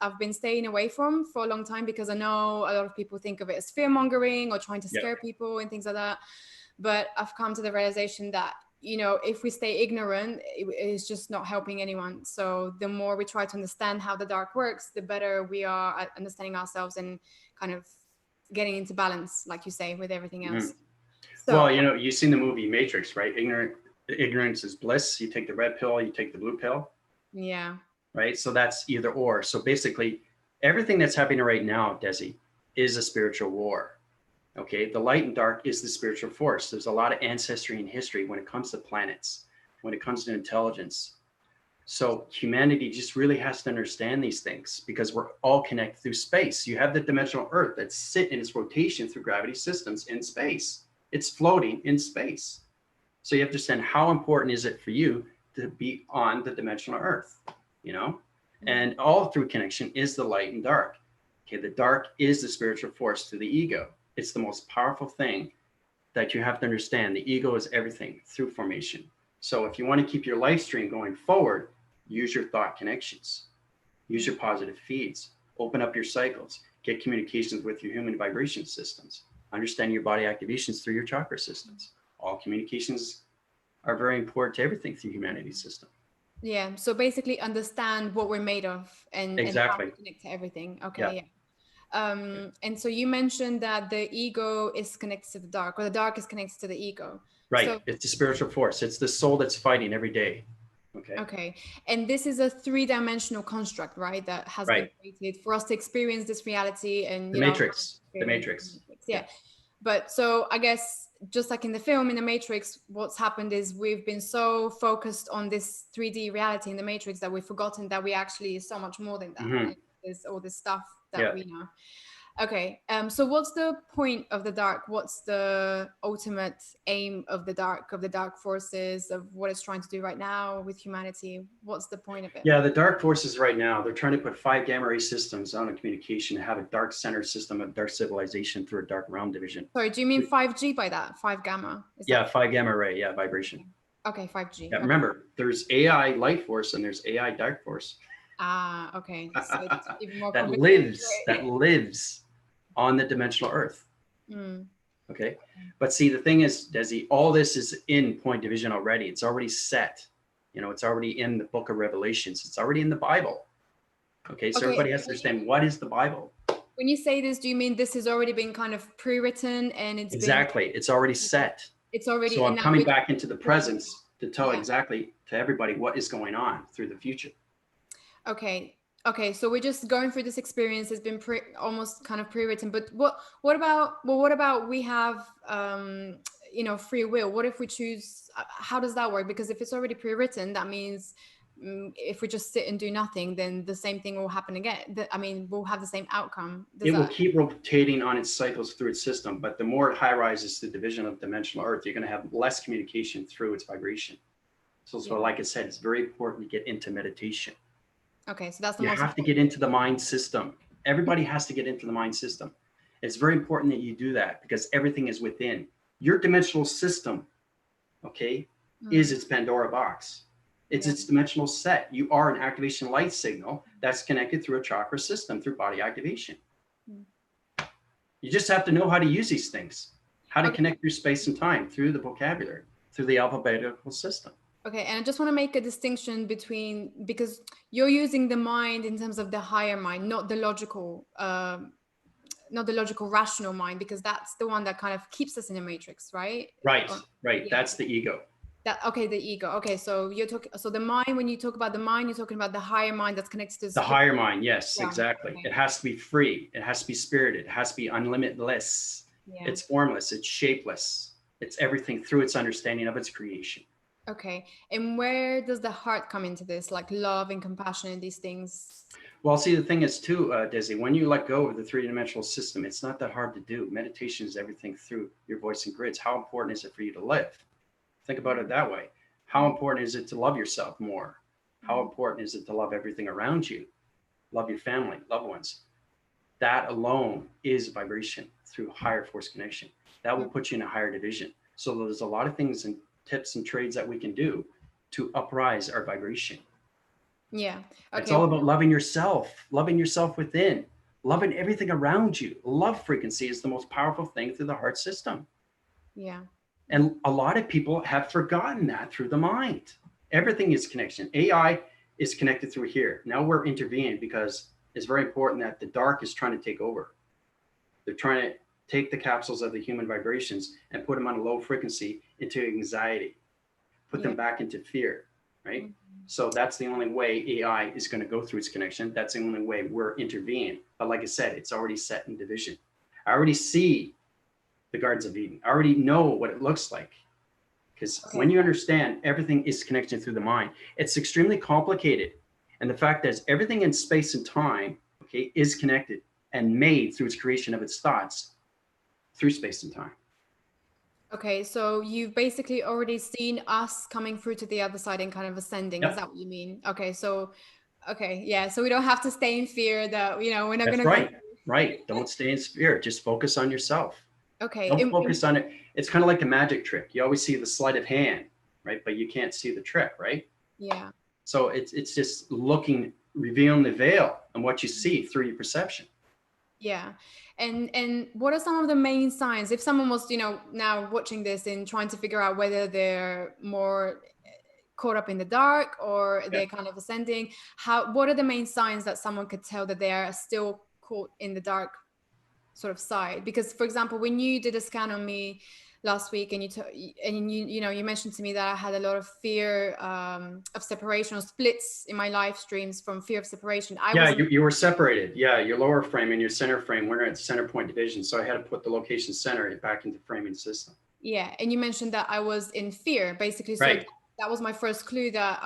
A: I've been staying away from for a long time, because I know a lot of people think of it as fear mongering or trying to scare people and things like that. But I've come to the realization that, you know, if we stay ignorant, it's just not helping anyone. So the more we try to understand how the dark works, the better we are at understanding ourselves and kind of getting into balance, like you say, with everything else.
C: So, well, you know, you've seen the movie Matrix, right? Ignorance is bliss. You take the red pill, you take the blue pill.
A: Yeah.
C: Right. So that's either or. So basically, everything that's happening right now, Desi, is a spiritual war. Okay, the light and dark is the spiritual force. There's a lot of ancestry and history when it comes to planets, when it comes to intelligence. So humanity just really has to understand these things, because we're all connected through space. You have the dimensional earth that sit in its rotation through gravity systems in space. It's floating in space. So you have to understand how important is it for you to be on the dimensional earth, you know? And all through connection is the light and dark. Okay, the dark is the spiritual force to the ego. It's the most powerful thing that you have to understand. The ego is everything through formation. So if you want to keep your life stream going forward, use your thought connections, use your positive feeds, open up your cycles, get communications with your human vibration systems, understand your body activations through your chakra systems. All communications are very important to everything through humanity's system.
A: Yeah. So basically understand what we're made of and how
C: Exactly.
A: we connect to everything. Okay. Yeah. And so you mentioned that the ego is connected to the dark, or the dark is connected to the ego.
C: Right.
A: So,
C: It's the spiritual force. It's the soul that's fighting every day. Okay.
A: okay. And this is a 3-dimensional construct, right? That has been
C: Right.
A: created for us to experience this reality and,
C: The
A: you know,
C: matrix. The matrix.
A: Yeah. But so I guess just like in the film, in the Matrix, what's happened is we've been so focused on this 3D reality in the Matrix that we've forgotten that we actually is so much more than that.
C: Mhm.
A: And there's all this stuff that
C: Yeah.
A: we know. Okay. So what's the point of the dark? What's the ultimate aim of the dark forces, of what it's trying to do right now with humanity? What's the point of it?
C: Yeah, the dark forces right now, they're trying to put 5 gamma ray systems on a communication to have a dark center system of dark civilization through a dark realm division.
A: Sorry, do you mean 5G by that? 5 gamma? Is
C: Yeah,
A: that...
C: 5 gamma ray, yeah, vibration.
A: Okay, 5G.
C: Yeah,
A: Okay.
C: remember, there's AI light force and there's AI dark force.
A: Ah, okay. So it's even more
C: that
A: complicated.
C: lives on the dimensional earth.
A: Mm.
C: Okay. But see, the thing is, Desi, all this is in point division already. It's already set. You know, it's already in the book of Revelations. It's already in the Bible. Okay. So everybody has to understand, what is the Bible?
A: When you say this, do you mean this has already been kind of pre-written and it's
C: Exactly. It's already set.
A: It's already...
C: So I'm
A: and
C: coming back into the presence to tell
A: Yeah.
C: exactly to everybody what is going on through the future.
A: Okay. Okay, so we're just going through this experience. It's been almost kind of pre-written, but what about we have you know, free will? What if we choose, how does that work? Because if it's already pre-written, that means if we just sit and do nothing, then the same thing will happen again. I mean, we'll have the same outcome.
C: It will keep rotating on its cycles through its system, but the more it high rises the division of dimensional earth, you're going to have less communication through its vibration. So like I said, it's very important to get into meditation.
A: Okay, so that's the
C: you
A: most
C: have to get into the mind system. Everybody has to get into the mind system. It's very important that you do that because everything is within. Your dimensional system, okay, is its Pandora box. It's its dimensional set. You are an activation light signal that's connected through a chakra system, through body activation. You just have to know how to use these things, how to connect through space and time, through the vocabulary, through the alphabetical system.
A: Okay, and I just want to make a distinction between, because you're using the mind in terms of the higher mind, not the logical rational mind, because that's the one that kind of keeps us in a matrix, right?
C: Right.
A: Yeah.
C: That's the ego.
A: The ego. Okay, so you're talking. So the mind, when you talk about the mind, you're talking about the higher mind that's connected to
C: the higher mind. Yes, exactly.
A: Okay.
C: It has to be free. It has to be spirited. It has to be unlimitless.
A: Yeah.
C: It's formless. It's shapeless. It's everything through its understanding of its creation.
A: Okay, and where does the heart come into this, like love and compassion and these things?
C: Well, see, the thing is too, Desi, when you let go of the 3-dimensional system, it's not that hard to do. Meditation is everything through your voice and grids. How important is it for you to live? Think about it that way. How important is it to love yourself more? How important is it to love everything around you? Love your family, loved ones. That alone is vibration through higher force connection. That will put you in a higher division. So there's a lot of things and tips and trades that we can do to uprise our vibration.
A: Yeah. Okay.
C: It's all about loving yourself within, loving everything around you. Love frequency is the most powerful thing through the heart system.
A: Yeah.
C: And a lot of people have forgotten that through the mind. Everything is connection. AI is connected through here. Now we're intervening because it's very important that the dark is trying to take over. They're trying to take the capsules of the human vibrations and put them on a low frequency into anxiety, put them back into fear, right? So that's the only way AI is going to go through its connection. That's the only way we're intervening. But like I said, it's already set in division. I already see the Gardens of Eden. I already know what it looks like. Because when you understand everything is connected through the mind, it's extremely complicated. And the fact that everything in space and time, okay, is connected and made through its creation of its thoughts through space and time.
A: Okay, so you've basically already seen us coming through to the other side and kind of ascending. Is that what you mean? Okay, so, okay, yeah. So we don't have to stay in fear that, you know, we're not going to
C: Right. Don't stay in spirit. Just focus on yourself.
A: Okay.
C: Don't focus on it. It's kind of like a magic trick. You always see the sleight of hand, right? But you can't see the trick, right?
A: Yeah.
C: So it's just looking, revealing the veil and what you see through your perception.
A: Yeah. And what are some of the main signs if someone was, now watching this and trying to figure out whether they're more caught up in the dark or they're kind of ascending? What are the main signs that someone could tell that they are still caught in the dark sort of side? Because, for example, when you did a scan on me last week and you mentioned to me that I had a lot of fear of separation or splits in my live streams from fear of separation.
C: You were separated. Yeah, your lower frame and your center frame were at center point division. So I had to put the location center back into framing system.
A: Yeah, and you mentioned that I was in fear, basically. So
C: right.
A: That was my first clue that,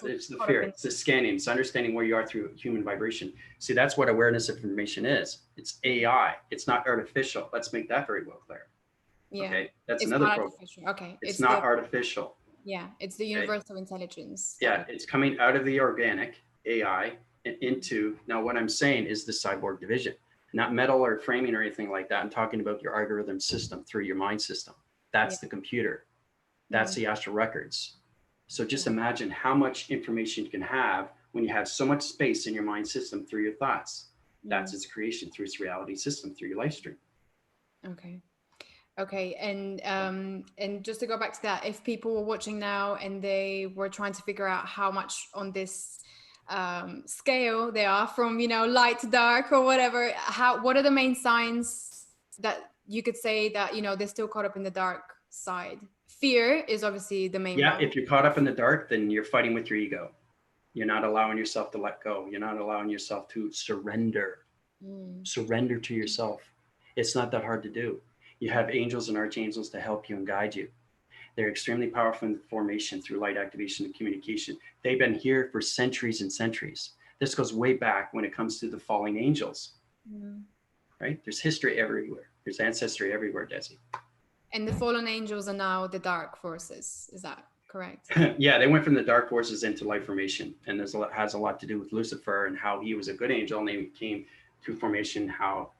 C: it's the fear. It's the scanning. It's understanding where you are through human vibration. See, that's what awareness of information is. It's AI. It's not artificial. Let's make that very well clear.
A: Yeah.
C: Okay. That's another program.
A: Okay.
C: It's not artificial.
A: Yeah. It's the universal intelligence.
C: Yeah. It's coming out of the organic AI and into, now what I'm saying is the cyborg division, not metal or framing or anything like that. I'm talking about your algorithm system through your mind system. That's the computer. That's the astral records. So just imagine how much information you can have when you have so much space in your mind system through your thoughts. That's its creation through its reality system, through your life stream.
A: Okay. And just to go back to that, if people were watching now and they were trying to figure out how much on this scale they are from, light to dark or whatever, what are the main signs that you could say that, they're still caught up in the dark side? Fear is obviously the main one.
C: If you're caught up in the dark, then you're fighting with your ego. You're not allowing yourself to let go. You're not allowing yourself to surrender. Surrender to yourself. It's not that hard to do. You have angels and archangels to help you and guide you. They're extremely powerful in formation through light activation and communication. They've been here for centuries and centuries. This goes way back when it comes to the falling angels. Right? There's history everywhere. There's ancestry everywhere, Desi.
A: And the fallen angels are now the dark forces. Is that correct?
C: Yeah, they went from the dark forces into light formation. And this has a lot to do with Lucifer and how he was a good angel and they came to formation, how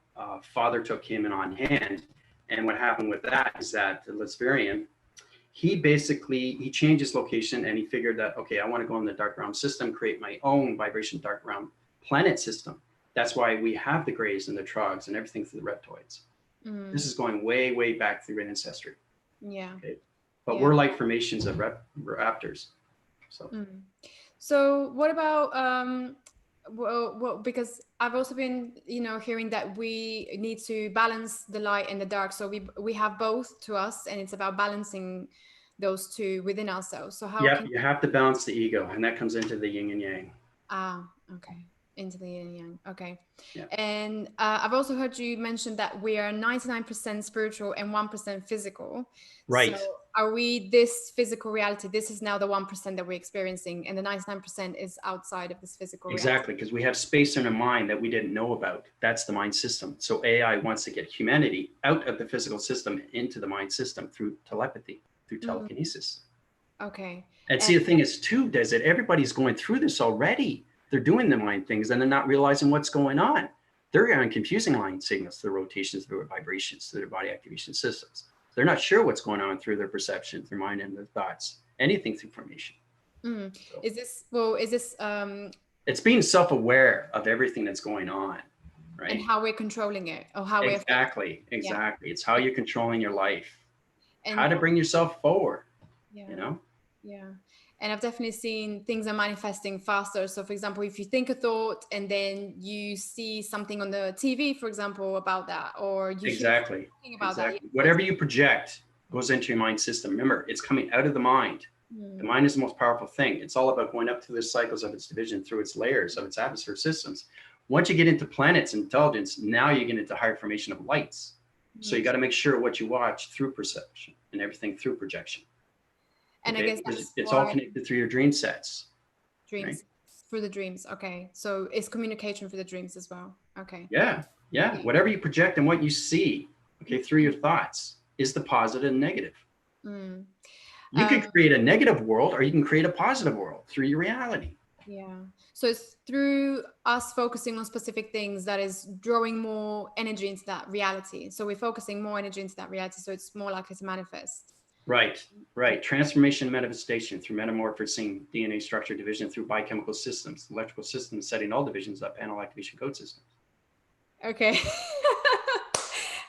C: Father took him in on hand. And what happened with that is that the Luciferian, he changed his location and he figured that, okay, I want to go in the dark realm system, create my own vibration dark realm planet system. That's why we have the Greys and the Trogs and everything through the Reptoids. This is going way, way back through ancestry. Yeah. Okay. But we're like formations of raptors.
A: So what about, well, because I've also been, hearing that we need to balance the light and the dark. So we have both to us, and it's about balancing those two within ourselves. So how?
C: You have to balance the ego, and that comes into the yin and yang.
A: Okay. Into the yin and yang. Okay.
C: Yeah.
A: And I've also heard you mention that we are 99% spiritual and 1% physical.
C: Right.
A: So are we this physical reality? This is now the 1% that we're experiencing, and the 99% is outside of this physical reality.
C: Exactly, because we have space in our mind that we didn't know about. That's the mind system. So AI wants to get humanity out of the physical system into the mind system through telepathy, through telekinesis.
A: Okay.
C: And see, the thing is too, Des, everybody's going through this already. They're doing the mind things and they're not realizing what's going on. They're on confusing line signals, their rotations, their vibrations, their body activation systems. They're not sure what's going on through their perceptions, their mind and their thoughts, anything through formation. So,
A: is this
C: it's being self-aware of everything that's going on, right?
A: And how we're controlling it, or how
C: exactly. It's how you're controlling your life, and how to bring yourself forward.
A: And I've definitely seen things are manifesting faster. So for example, if you think a thought and then you see something on the TV, for example, about that, or you hear something about that.
C: Whatever you project goes into your mind system. Remember, it's coming out of the mind. The mind is the most powerful thing. It's all about going up through the cycles of its division, through its layers of its atmosphere systems. Once you get into planets and intelligence, now you get into higher formation of lights. So you got to make sure what you watch through perception and everything through projection.
A: And I guess
C: it's all connected through your dream sets.
A: Through the dreams. Okay. So it's communication for the dreams as well. Okay.
C: Yeah. Whatever you project and what you see, through your thoughts is the positive and negative. You can create a negative world or you can create a positive world through your reality.
A: Yeah. So it's through us focusing on specific things that is drawing more energy into that reality. So we're focusing more energy into that reality. So it's more likely to manifest.
C: Right, right. Transformation manifestation through metamorphosing DNA structure division through biochemical systems, electrical systems, setting all divisions up, panel activation code systems.
A: Okay.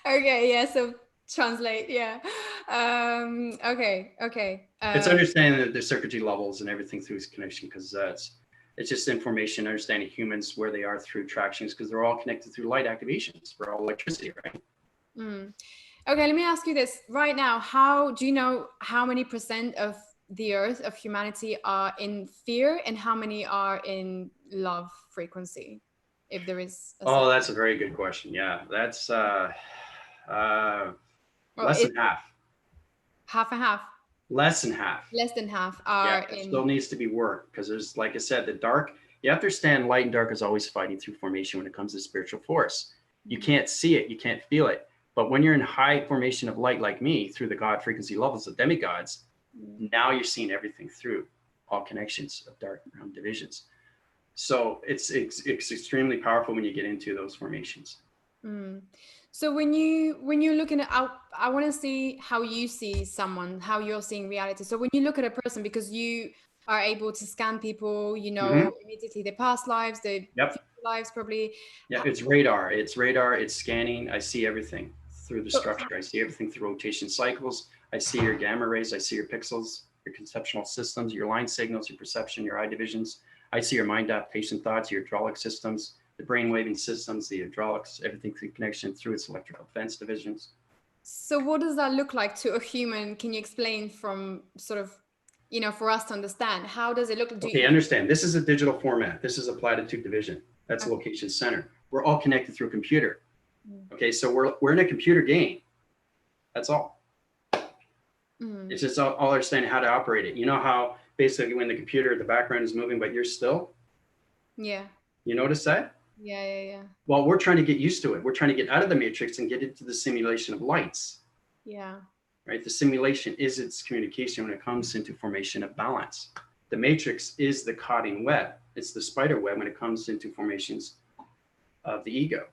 A: Okay. Yeah. So translate. Yeah. Okay. Okay.
C: It's understanding the circuitry levels and everything through this connection, because it's just information, understanding humans where they are through attractions, because they're all connected through light activations. We're all electricity, right?
A: Okay, let me ask you this right now. How do you know how many % of the earth, of humanity, are in fear and how many are in love frequency? If there is a
C: Oh, that's a very good question. Yeah, that's less than half.
A: Half and half.
C: Less than half.
A: Less than half are
C: it
A: in.
C: still needs to be worked, because there's, like I said, the dark. You have to understand light and dark is always fighting through formation when it comes to spiritual force. You can't see it, you can't feel it. But when you're in high formation of light, like me, through the God frequency levels of demigods, now you're seeing everything through all connections of dark and realm divisions. So it's extremely powerful when you get into those formations.
A: So when you're looking at, I want to see how you see someone, how you're seeing reality. So when you look at a person, because you are able to scan people, you know, immediately their past lives, their future lives, probably.
C: Yeah, it's radar. It's scanning. I see everything through the structure. I see everything through rotation cycles. I see your gamma rays. I see your pixels, your conceptual systems, your line signals, your perception, your eye divisions. I see your mind adaptation thoughts, your hydraulic systems, the brain waving systems, the hydraulics, everything through connection through its electrical defense divisions.
A: So what does that look like to a human? Can you explain from sort of, you know, for us to understand? How does it look?
C: Okay, understand. This is a digital format. This is a platitude division. That's a location center. We're all connected through a computer. Okay, so we're in a computer game. That's all. It's just all understanding how to operate it. You know how basically when the computer, the background is moving, but you're still?
A: Yeah.
C: You notice that?
A: Yeah.
C: Well, we're trying to get used to it. We're trying to get out of the matrix and get into the simulation of lights.
A: Yeah.
C: Right? The simulation is its communication when it comes into formation of balance. The matrix is the cutting web. It's the spider web when it comes into formations of the ego.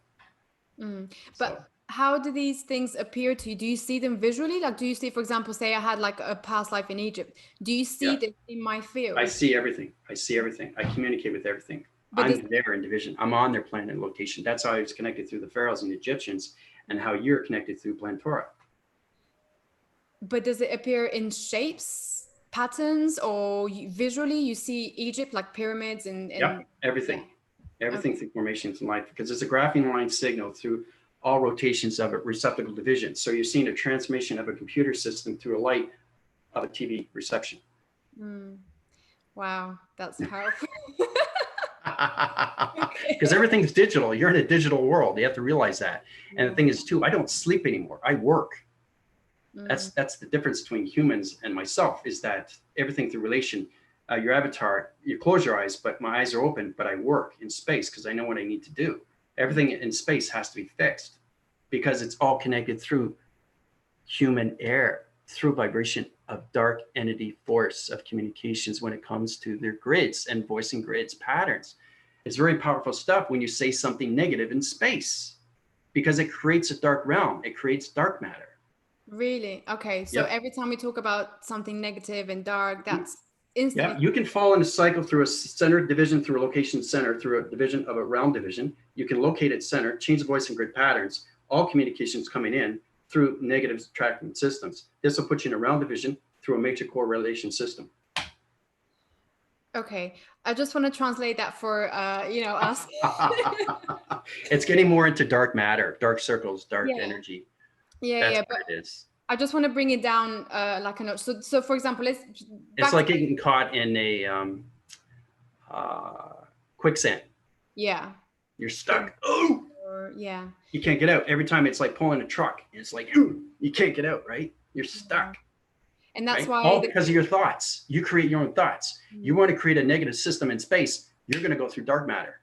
A: But how do these things appear to you? Do you see them visually? Like, do you see, for example, say I had like a past life in Egypt. Do you see this in my field?
C: I see everything. I communicate with everything. But I'm there in division. I'm on their planet location. That's how I was connected through the pharaohs and the Egyptians, and how you're connected through planetary.
A: But does it appear in shapes, patterns, or visually you see Egypt like pyramids and
C: everything. Everything through formations in life, because it's a graphene line signal through all rotations of a receptacle division. So you're seeing a transformation of a computer system through a light of a TV reception.
A: Wow, that's powerful.
C: Because everything's digital. You're in a digital world. You have to realize that. And the thing is too, I don't sleep anymore. I work. That's the difference between humans and myself, is that everything through relation, your avatar, you close your eyes, but my eyes are open, but I work in space because I know what I need to do. Everything in space has to be fixed because it's all connected through human air, through vibration of dark entity force of communications when it comes to their grids and voicing grids patterns. It's very powerful stuff when you say something negative in space, because it creates a dark realm. It creates dark matter.
A: Really? Okay. So every time we talk about something negative and dark, that's instantly.
C: Yeah, you can fall in a cycle through a center division, through a location center, through a division of a realm division. You can locate its center, change the voice and grid patterns, all communications coming in through negative tracking systems. This will put you in a realm division through a matrix correlation system.
A: Okay, I just want to translate that for us.
C: It's getting more into dark matter, dark circles, dark energy.
A: That's
C: what it is.
A: I just want to bring it down like a note. So for example,
C: it's like getting caught in a quicksand.
A: Yeah.
C: You're stuck. Oh.
A: Yeah.
C: You can't get out. Every time it's like pulling a truck. It's like you can't get out, right? You're stuck.
A: And that's why
C: all because of your thoughts. You create your own thoughts. You want to create a negative system in space, you're going to go through dark matter.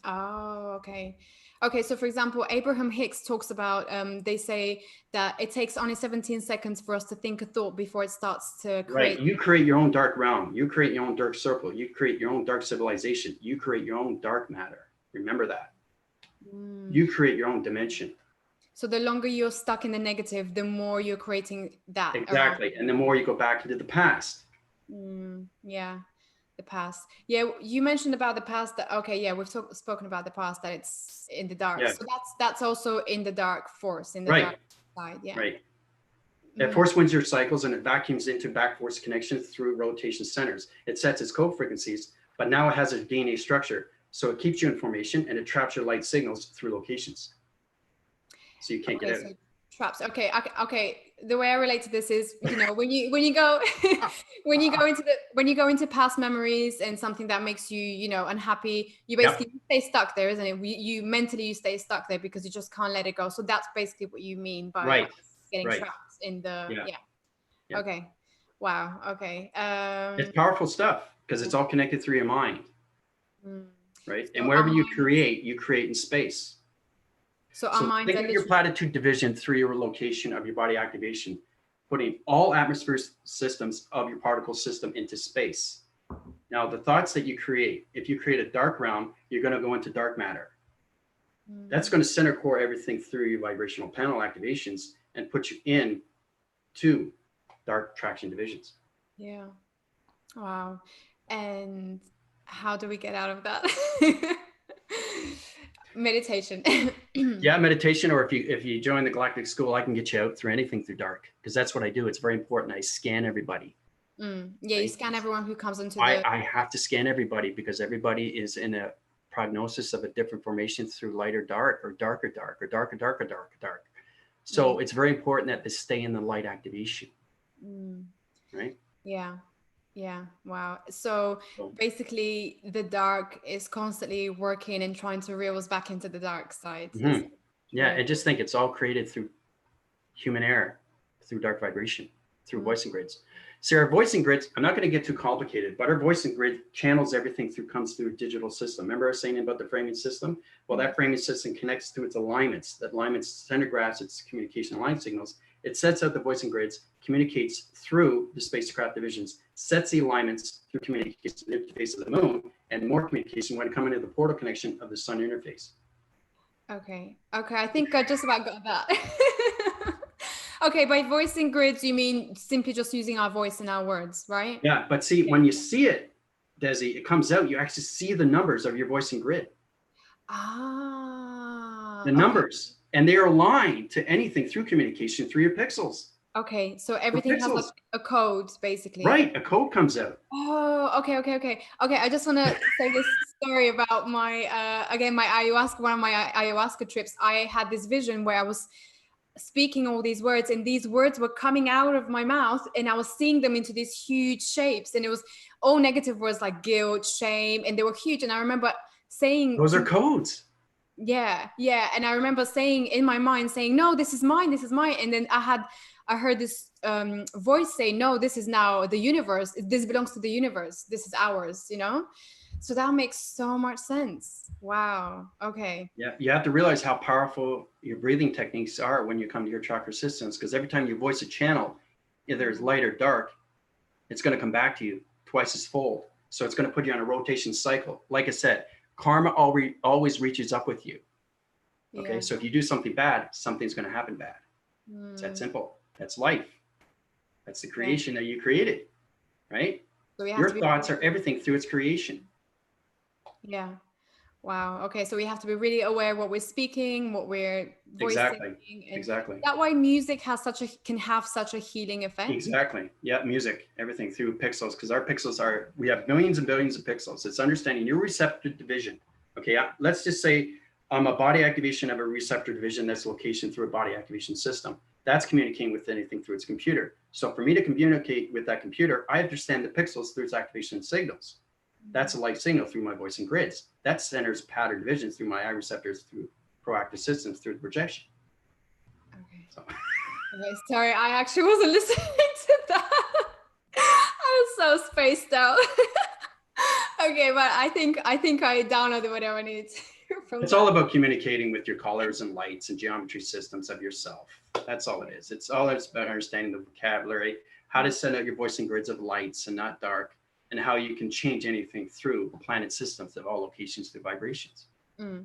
A: Oh, okay. Okay, so for example, Abraham Hicks talks about, they say that it takes only 17 seconds for us to think a thought before it starts to create.
C: Right. You create your own dark realm. You create your own dark circle. You create your own dark civilization. You create your own dark matter. Remember that. You create your own dimension.
A: So the longer you're stuck in the negative, the more you're creating that.
C: Exactly. And the more you go back into the past.
A: Yeah. The past. Yeah, you mentioned about the past that, okay, yeah, we've spoken about the past, that it's in the dark.
C: Yeah.
A: So that's also in the dark force, in the dark side. Yeah.
C: Right. It force winds your cycles and it vacuums into back force connections through rotation centers. It sets its code frequencies, but now it has a DNA structure. So it keeps you in formation and it traps your light signals through locations. So you can't get out.
A: So traps. Okay. The way I relate to this is, you know, when you go into past memories and something that makes you, you know, unhappy, you basically stay stuck there, isn't it? You mentally stay stuck there because you just can't let it go. So that's basically what you mean by getting trapped in the Okay. Wow. Okay.
C: It's powerful stuff because it's all connected through your mind. Right. And wherever you create in space. So think of your platitude division through your location of your body activation, putting all atmosphere systems of your particle system into space. Now, the thoughts that you create, if you create a dark realm, you're going to go into dark matter. That's going to center core everything through your vibrational panel activations and put you in to dark traction divisions.
A: Yeah. Wow. And how do we get out of that? Meditation.
C: Yeah, meditation, or if you join the Galactic School, I can get you out through anything through dark, because that's what I do. It's very important. I scan everybody.
A: Yeah, you scan everyone who comes into
C: I have to scan everybody because everybody is in a prognosis of a different formation through light or dark, or darker dark, or darker darker darker dark. So it's very important that they stay in the light activation. Right?
A: Yeah. Wow. So basically the dark is constantly working and trying to reel us back into the dark side.
C: Yeah. I just think it's all created through human error, through dark vibration, through voicing grids. See, our voicing grids, I'm not going to get too complicated, but our voicing grid channels everything comes through a digital system. Remember I was saying about the framing system? Well, that framing system connects to its alignments. That alignments center graphs, its communication line signals. It sets out the voicing grids, communicates through the spacecraft divisions, sets the alignments through communication to the interface of the moon, and more communication when coming to the portal connection of the sun interface.
A: Okay. I think I just about got that. Okay, by voicing grids, you mean simply just using our voice and our words, right?
C: Yeah, but see, when you see it, Desi, it comes out, you actually see the numbers of your voicing grid. The numbers. And they are aligned to anything through communication through your pixels.
A: Okay, so everything has like a code, basically.
C: Right, a code comes out.
A: Oh, okay. I just want to say this story about my, again, my ayahuasca, one of my ayahuasca trips. I had this vision where I was speaking all these words, and these words were coming out of my mouth, and I was seeing them into these huge shapes, and it was all negative words like guilt, shame, and they were huge. And I remember saying,
C: those are codes.
A: Yeah. And I remember saying in my mind, no, this is mine. And then I heard this voice say, no, this is now the universe. This belongs to the universe. This is ours, you know? So that makes so much sense. Wow. Okay.
C: Yeah. You have to realize how powerful your breathing techniques are when you come to your chakra systems, because every time you voice a channel, either it's light or dark, it's going to come back to you twice as fold. So it's going to put you on a rotation cycle. Like I said, karma always reaches up with you. Okay. So if you do something bad, something's going to happen bad. It's that simple. That's life. That's the creation that you created, right? So your thoughts are everything through its creation.
A: Yeah. Wow. Okay. So we have to be really aware of what we're speaking, what we're voicing.
C: Exactly.
A: That's why music can have such a healing effect.
C: Exactly. Yeah. Music, everything through pixels, because our pixels we have billions and billions of pixels. It's understanding your receptor division. Okay. Let's just say I'm a body activation of a receptor division that's location through a body activation system. That's communicating with anything through its computer. So for me to communicate with that computer, I understand the pixels through its activation signals. That's a light signal through my voicing grids. That centers pattern divisions through my eye receptors, through proactive systems, through the projection.
A: Okay. Okay, sorry, I actually wasn't listening to that. I was so spaced out. Okay, but I think I downloaded whatever I needed to. from
C: It's all about communicating with your colors and lights and geometry systems of yourself. That's all it is. It's all about understanding the vocabulary, how to send out your voicing grids of lights and not dark, and how you can change anything through planet systems of all locations through vibrations.
A: Mm.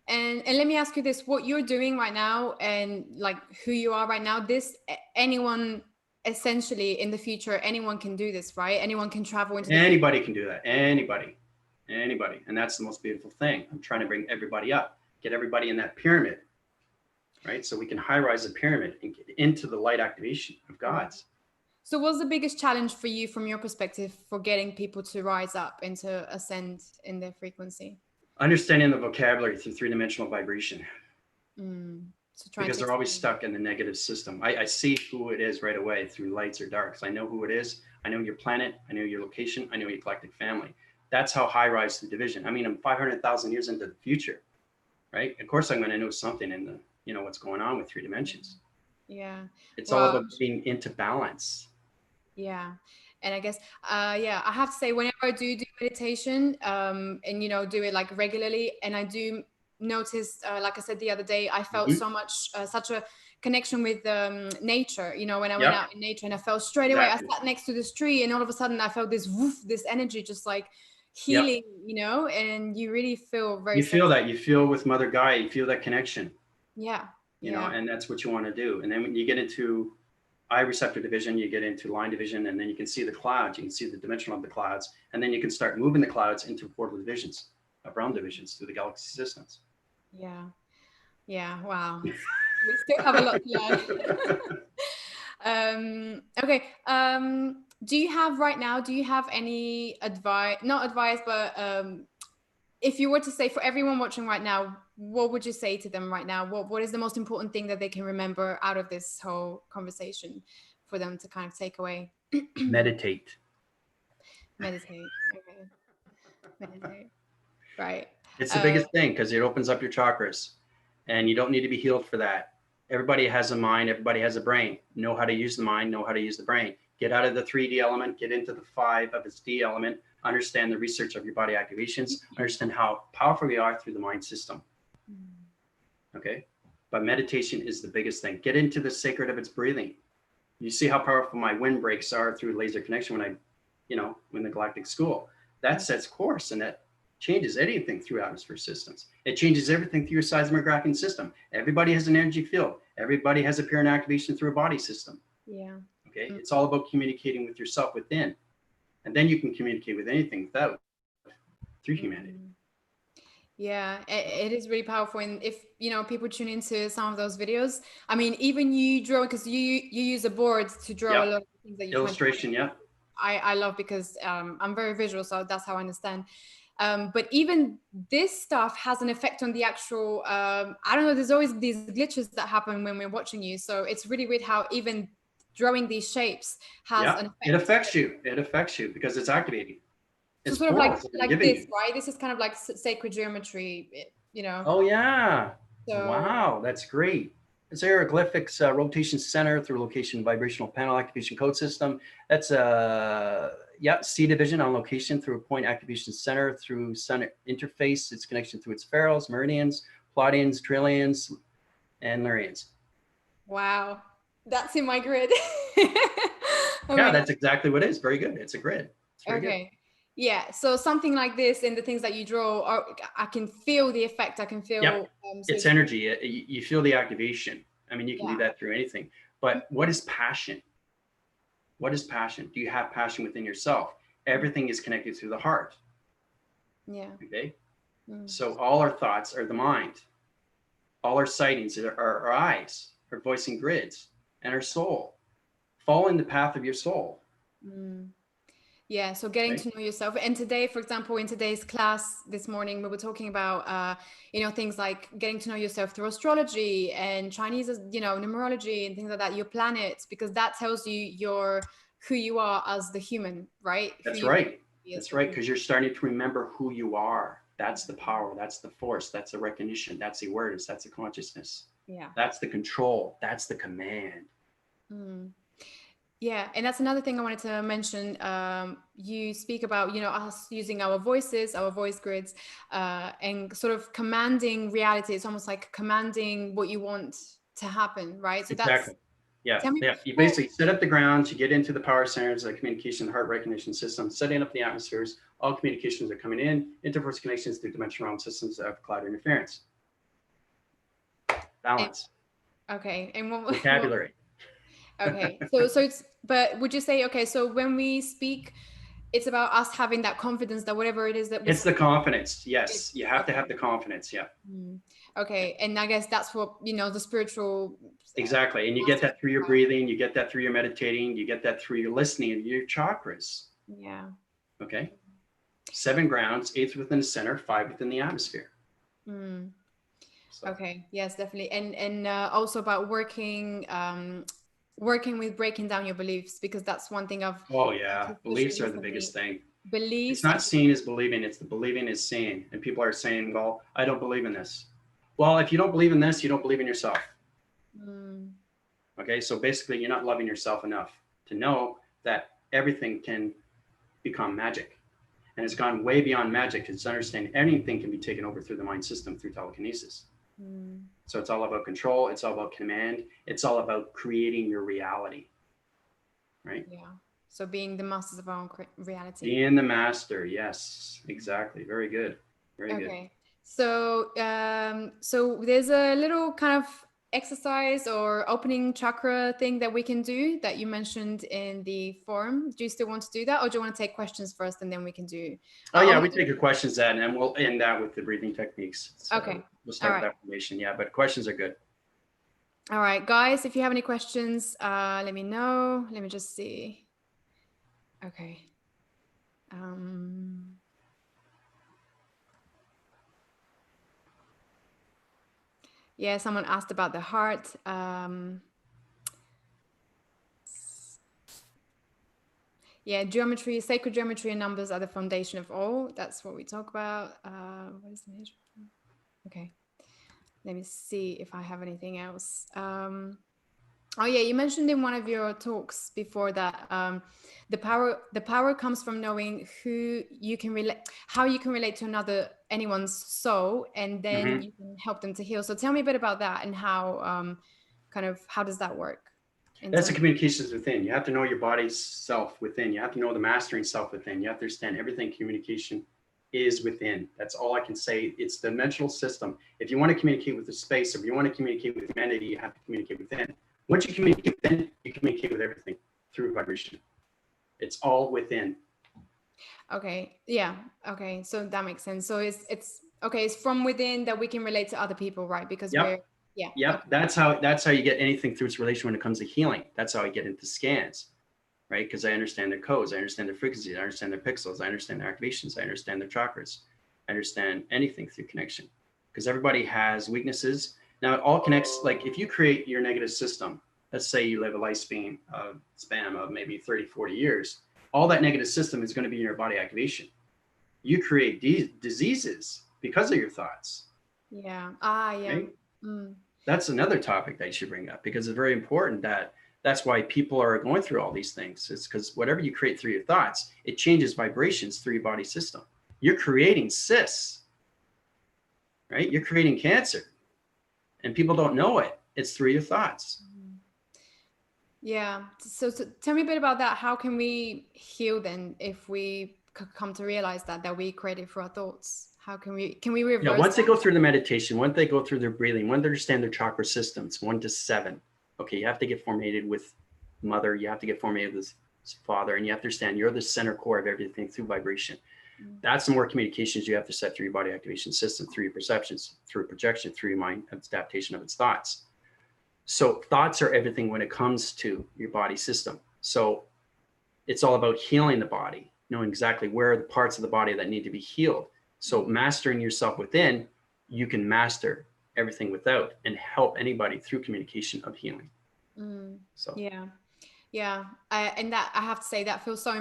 A: And let me ask you this, what you're doing right now and like who you are right now, this, anyone essentially in the future, anyone can do this, right? Anyone can travel into
C: Anybody can do that. Anybody. And that's the most beautiful thing. I'm trying to bring everybody up, get everybody in that pyramid, right? So we can high rise the pyramid and get into the light activation of God's.
A: So what's the biggest challenge for you from your perspective for getting people to rise up and to ascend in their frequency?
C: Understanding the vocabulary through three-dimensional vibration.
A: So
C: because they're always stuck in the negative system. I see who it is right away through lights or darks. I know who it is. I know your planet. I know your location. I know your galactic family. That's how high rise the division. I mean, I'm 500,000 years into the future, right? Of course, I'm going to know something in the, you know, what's going on with three dimensions.
A: Yeah.
C: It's all about being into balance.
A: Yeah. And I guess, yeah, I have to say, whenever I do meditation, and, you know, do it like regularly, and I do notice, like I said the other day, I felt so much, such a connection with nature, you know, when I went out in nature, and I felt straight away, I sat next to this tree, and all of a sudden I felt this woof, this energy just like healing, you know, and you really feel very,
C: you feel that, you feel with Mother Gaia, you feel that connection.
A: Yeah.
C: You know, and that's what you want to do. And then when you get into eye receptor division, you get into line division, and then you can see the clouds, you can see the dimension of the clouds, and then you can start moving the clouds into portal divisions, realm divisions through the galaxy systems.
A: Yeah. Yeah. Wow. We still have a lot to learn. Okay. Do you have right now, do you have any advice, not advice, but if you were to say for everyone watching right now, what would you say to them right now? What is the most important thing that they can remember out of this whole conversation for them to kind of take away?
C: Meditate.
A: Meditate. Okay. Meditate. Right.
C: It's the biggest thing because it opens up your chakras, and you don't need to be healed for that. Everybody has a mind. Everybody has a brain. Know how to use the mind. Know how to use the brain. Get out of the 3D element. Get into the 5 of its D element. Understand the research of your body activations. Understand how powerful we are through the mind system. Okay. But meditation is the biggest thing. Get into the sacred of its breathing. You see how powerful my windbreaks are through laser connection when I, you know, in the galactic school. That sets course, and that changes anything through atmosphere systems. It changes everything through your seismographic system. Everybody has an energy field. Everybody has a pure activation through a body system.
A: Yeah.
C: Okay. It's all about communicating with yourself within. And then you can communicate with anything without, through humanity.
A: Yeah, it is really powerful. And if, you know, people tune into some of those videos, I mean, even you draw, because you use a board to draw a lot of things that you
C: illustration.
A: I love, because I'm very visual, so that's how I understand. But even this stuff has an effect on the actual, I don't know, there's always these glitches that happen when we're watching you. So it's really weird how even drawing these shapes has an effect.
C: It affects you. It affects you because it's activating.
A: It's sort of like this, right? This is kind of like sacred geometry, you know?
C: Oh, yeah.
A: So,
C: wow, that's great. It's hieroglyphics, rotation center through location vibrational panel activation code system. That's C division on location through a point activation center through center interface. Its connection through its ferrules, meridians, plotians, trillions, and lyrians.
A: Wow, that's in my grid.
C: That's exactly what it is. Very good. It's a grid. It's very good.
A: Yeah, so something like this and the things that you draw, I can feel the effect. I can feel
C: it's energy. You feel the activation. I mean, you can do that through anything. But what is passion? What is passion? Do you have passion within yourself? Everything is connected through the heart.
A: Yeah.
C: Okay. So all our thoughts are the mind. All our sightings are our eyes, our voicing grids, and our soul. Follow in the path of your soul.
A: Yeah, so getting to know yourself. And today, for example, in today's class this morning, we were talking about, you know, things like getting to know yourself through astrology and Chinese, you know, numerology and things like that, your planets, because that tells you who you are as the human, right?
C: That's right. That's right, because you're starting to remember who you are. That's the power. That's the force. That's the recognition. That's the awareness. That's the consciousness.
A: Yeah.
C: That's the control. That's the command.
A: Yeah, and that's another thing I wanted to mention. You speak about, you know, us using our voices, our voice grids, and sort of commanding reality. It's almost like commanding what you want to happen, right? So that's,
C: Exactly. Yeah.
A: tell me
C: Yeah. You
A: more.
C: basically set up the ground, you get into the power centers, the communication, the heart recognition system, setting up the atmospheres. All communications are coming in, interverse connections through dimensional realm systems of cloud interference. Balance.
A: Okay, and what,
C: Vocabulary.
A: okay, so it's, but would you say, okay, so when we speak, it's about us having that confidence that whatever it is that we
C: It's the confidence.
A: it's,
C: Yes. You have to
A: okay.
C: have the confidence. Yeah.
A: Okay, and I guess that's what, you know, the spiritual
C: Exactly. And you get that through your breathing, you get that through your meditating, you get that through your listening and your chakras.
A: yeah.
C: Okay. 7 grounds, 8 within the center, 5 within the atmosphere. So.
A: Okay, yes, definitely. And also about working working with breaking down your beliefs, because that's one thing I've
C: Oh yeah, beliefs are the biggest thing.
A: Beliefs.
C: It's not seeing is believing, it's the believing is seeing. And people are saying, well, I don't believe in this. Well, if you don't believe in this, you don't believe in yourself. Okay, so basically you're not loving yourself enough to know that everything can become magic. And it's gone way beyond magic. It's understanding anything can be taken over through the mind system through telekinesis. So it's all about control. It's all about command. It's all about creating your reality, right?
A: Yeah. So being the masters of our own reality.
C: Being the master. Yes, exactly. Very good. Very good.
A: Okay. So, so there's a little kind of exercise or opening chakra thing that we can do that you mentioned in the forum. Do you still want to do that, or do you want to take questions first and then we can do?
C: Oh yeah, we take your questions then, and we'll end that with the breathing techniques. So
A: okay.
C: We'll start with affirmation. Yeah, but questions are good.
A: All right, guys, if you have any questions, let me know. Let me just see. Okay. Yeah, someone asked about the heart. Yeah, geometry, sacred geometry and numbers are the foundation of all. That's what we talk about. What is the nature? Okay. Let me see if I have anything else. Oh yeah, you mentioned in one of your talks before that the power comes from knowing who you can relate, how you can relate to anyone's soul, and then you can help them to heal. So tell me a bit about that and how how does that work?
C: That's the communications within. You have to know your body's self within. You have to know the mastering self within. You have to understand everything communication is within. That's all I can say. It's the dimensional system. If you want to communicate with the space, if you want to communicate with humanity, you have to communicate within. Once you communicate within, you communicate with everything through vibration. It's all within.
A: Okay. Yeah. Okay. So that makes sense. So it's okay. It's from within that we can relate to other people, right? Because we're
C: Yep. That's how you get anything through its relation when it comes to healing. That's how I get into scans, right? Because I understand their codes, I understand their frequencies, I understand their pixels, I understand their activations, I understand their chakras, I understand anything through connection. Because everybody has weaknesses. Now it all connects. Like if you create your negative system, let's say you live a lifespan of maybe 30, 40 years, all that negative system is going to be in your body activation. You create diseases because of your thoughts.
A: Yeah.
C: Right? That's another topic that you should bring up, because it's very important that's why people are going through all these things. It's because whatever you create through your thoughts, it changes vibrations through your body system. You're creating cysts, right? You're creating cancer, and people don't know it. It's through your thoughts.
A: Yeah. So tell me a bit about that. How can we heal then if we come to realize that we created through our thoughts? How can we reverse?
C: Yeah, once they go through the meditation, once they go through their breathing, once they understand their chakra systems, 1 to 7. Okay, you have to get formated with mother, you have to get formated with father, and you have to understand you're the center core of everything through vibration. That's the more communications you have to set through your body activation system, through your perceptions, through projection, through your mind adaptation of its thoughts. So thoughts are everything when it comes to your body system. So it's all about healing the body, knowing exactly where are the parts of the body that need to be healed. So mastering yourself within, you can master everything without and help anybody through communication of healing. So
A: yeah, and that I have to say that feels so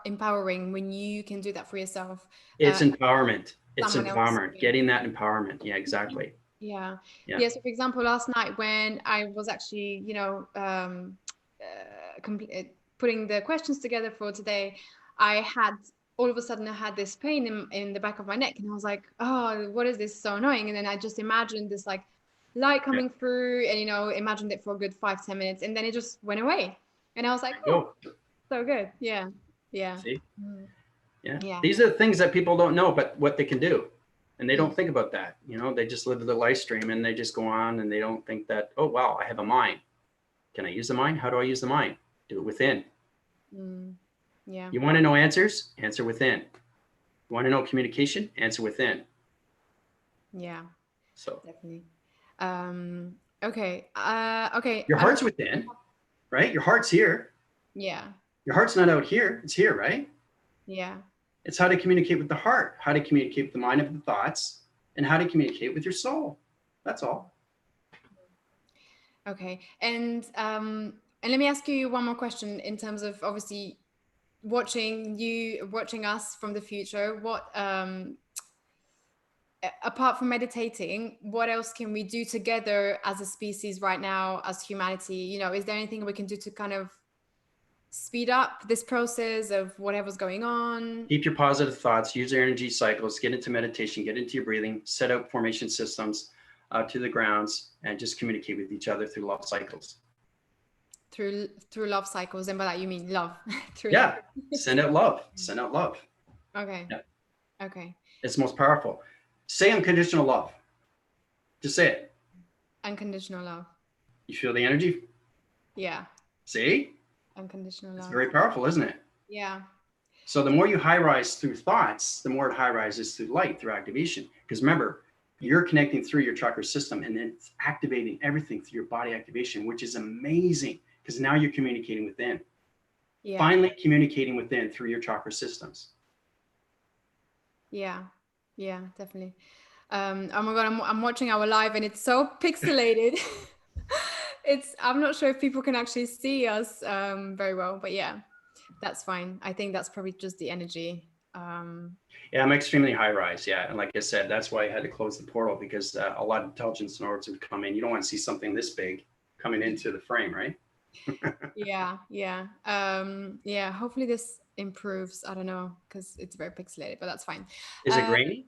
A: empowering when you can do that for yourself.
C: It's empowerment. It's empowerment. Getting that empowerment. Yeah, exactly.
A: Yeah. So for example, last night when I was actually, putting the questions together for today, all of a sudden I had this pain in the back of my neck, and I was like, oh, what is this? So annoying. And then I just imagined this like light coming through, and imagined it for a good 5-10 minutes, and then it just went away. And I was like, oh, so good. Yeah.
C: See?
A: Yeah.
C: These are the things that people don't know, but what they can do. And they don't think about that. They just live the life stream, and they just go on, and they don't think that, oh, wow, I have a mind. Can I use the mind? How do I use the mind? Do it within.
A: Yeah.
C: You want to know answers? Answer within. You want to know communication? Answer within.
A: Yeah.
C: So
A: definitely. Okay.
C: Your heart's within, right? Your heart's here.
A: Yeah.
C: Your heart's not out here. It's here, right?
A: Yeah.
C: It's how to communicate with the heart, how to communicate with the mind of the thoughts, and how to communicate with your soul. That's all.
A: Okay. And let me ask you one more question in terms of obviously watching us from the future. What apart from meditating, what else can we do together as a species right now, as humanity? Is there anything we can do to kind of speed up this process of whatever's going on?
C: Keep your positive thoughts, use your energy cycles, get into meditation, get into your breathing, set up formation systems to the grounds, and just communicate with each other through love cycles.
A: Through love cycles, and by that you mean love.
C: Send out love. Send out love.
A: Okay. Okay.
C: It's most powerful. Say unconditional love. Just say it.
A: Unconditional love.
C: You feel the energy?
A: Yeah.
C: See?
A: Unconditional love.
C: It's very powerful, isn't it?
A: Yeah.
C: So the more you high rise through thoughts, the more it high rises through light, through activation. Because remember, you're connecting through your chakra system, and then it's activating everything through your body activation, which is amazing because now you're communicating within. Yeah. Finally communicating within through your chakra systems.
A: Yeah. Yeah, definitely. Oh my God, I'm watching our live, and it's so pixelated. I'm not sure if people can actually see us very well, but yeah, that's fine. I think that's probably just the energy.
C: Yeah, I'm extremely high rise. Yeah. And like I said, that's why I had to close the portal, because a lot of intelligence in order to come in. You don't want to see something this big coming into the frame, right?
A: Yeah. Hopefully this improves. I don't know, because it's very pixelated, but that's fine.
C: Is it grainy?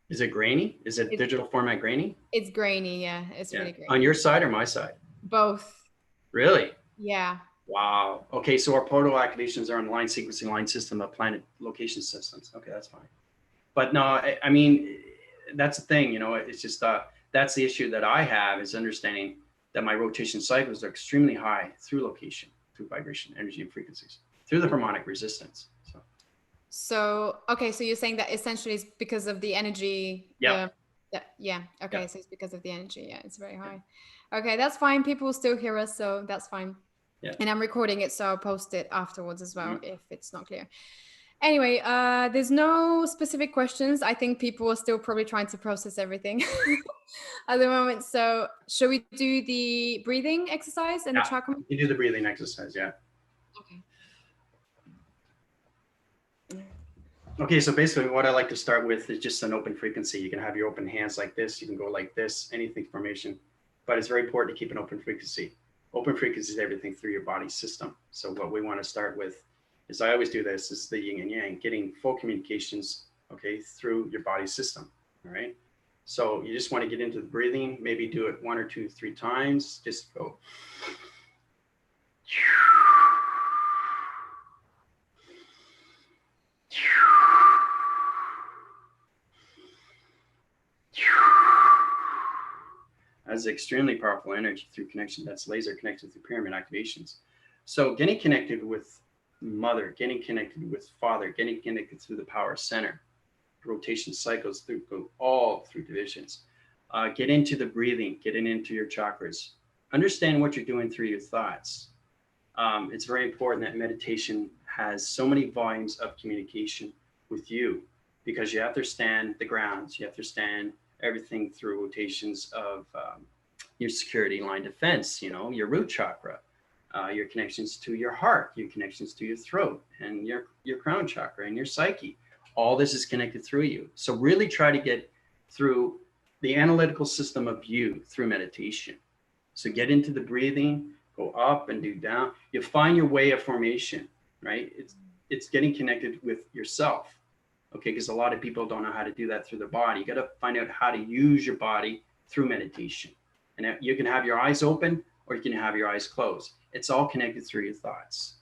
C: Is it grainy? Is it digital format grainy?
A: It's grainy. Yeah, it's really grainy.
C: On your side or my side?
A: Both.
C: Really?
A: Yeah.
C: Wow. Okay, so our portal activations are on line sequencing line system of planet location systems. Okay, that's fine. But no, I mean, that's the thing, it's just that's the issue that I have, is understanding that my rotation cycles are extremely high through location, through vibration, energy, and frequencies, through the harmonic resistance.
A: So okay, so you're saying that essentially it's because of the energy.
C: Yeah.
A: Okay, so it's because of the energy. Yeah, it's very high. Okay, that's fine. People will still hear us, so that's fine.
C: Yeah.
A: And I'm recording it, so I'll post it afterwards as well if it's not clear. Anyway, there's no specific questions. I think people are still probably trying to process everything at the moment. So shall we do the breathing exercise and the chakra?
C: You do the breathing exercise, yeah.
A: Okay.
C: Okay, so basically what I like to start with is just an open frequency. You can have your open hands like this. You can go like this, anything formation. But it's very important to keep an open frequency. Open frequency is everything through your body system. So what we want to start with is, I always do this, is the yin and yang, getting full communications, okay, through your body system, all right? So you just want to get into the breathing, maybe do it 1 or 2, 3 times. Just go. Has extremely powerful energy through connection. That's laser connected through pyramid activations. So getting connected with mother, getting connected with father, getting connected through the power center, rotation cycles through, go all through divisions. Get into the breathing, getting into your chakras. Understand what you're doing through your thoughts. It's very important that meditation has so many volumes of communication with you, because you have to understand the grounds, you have to understand everything through rotations of your security line defense, your root chakra, your connections to your heart, your connections to your throat, and your crown chakra and your psyche. All this is connected through you. So really try to get through the analytical system of you through meditation. So get into the breathing, go up and do down. You find your way of formation, right? It's getting connected with yourself. Okay, because a lot of people don't know how to do that through their body. You got to find out how to use your body through meditation. And you can have your eyes open or you can have your eyes closed. It's all connected through your thoughts.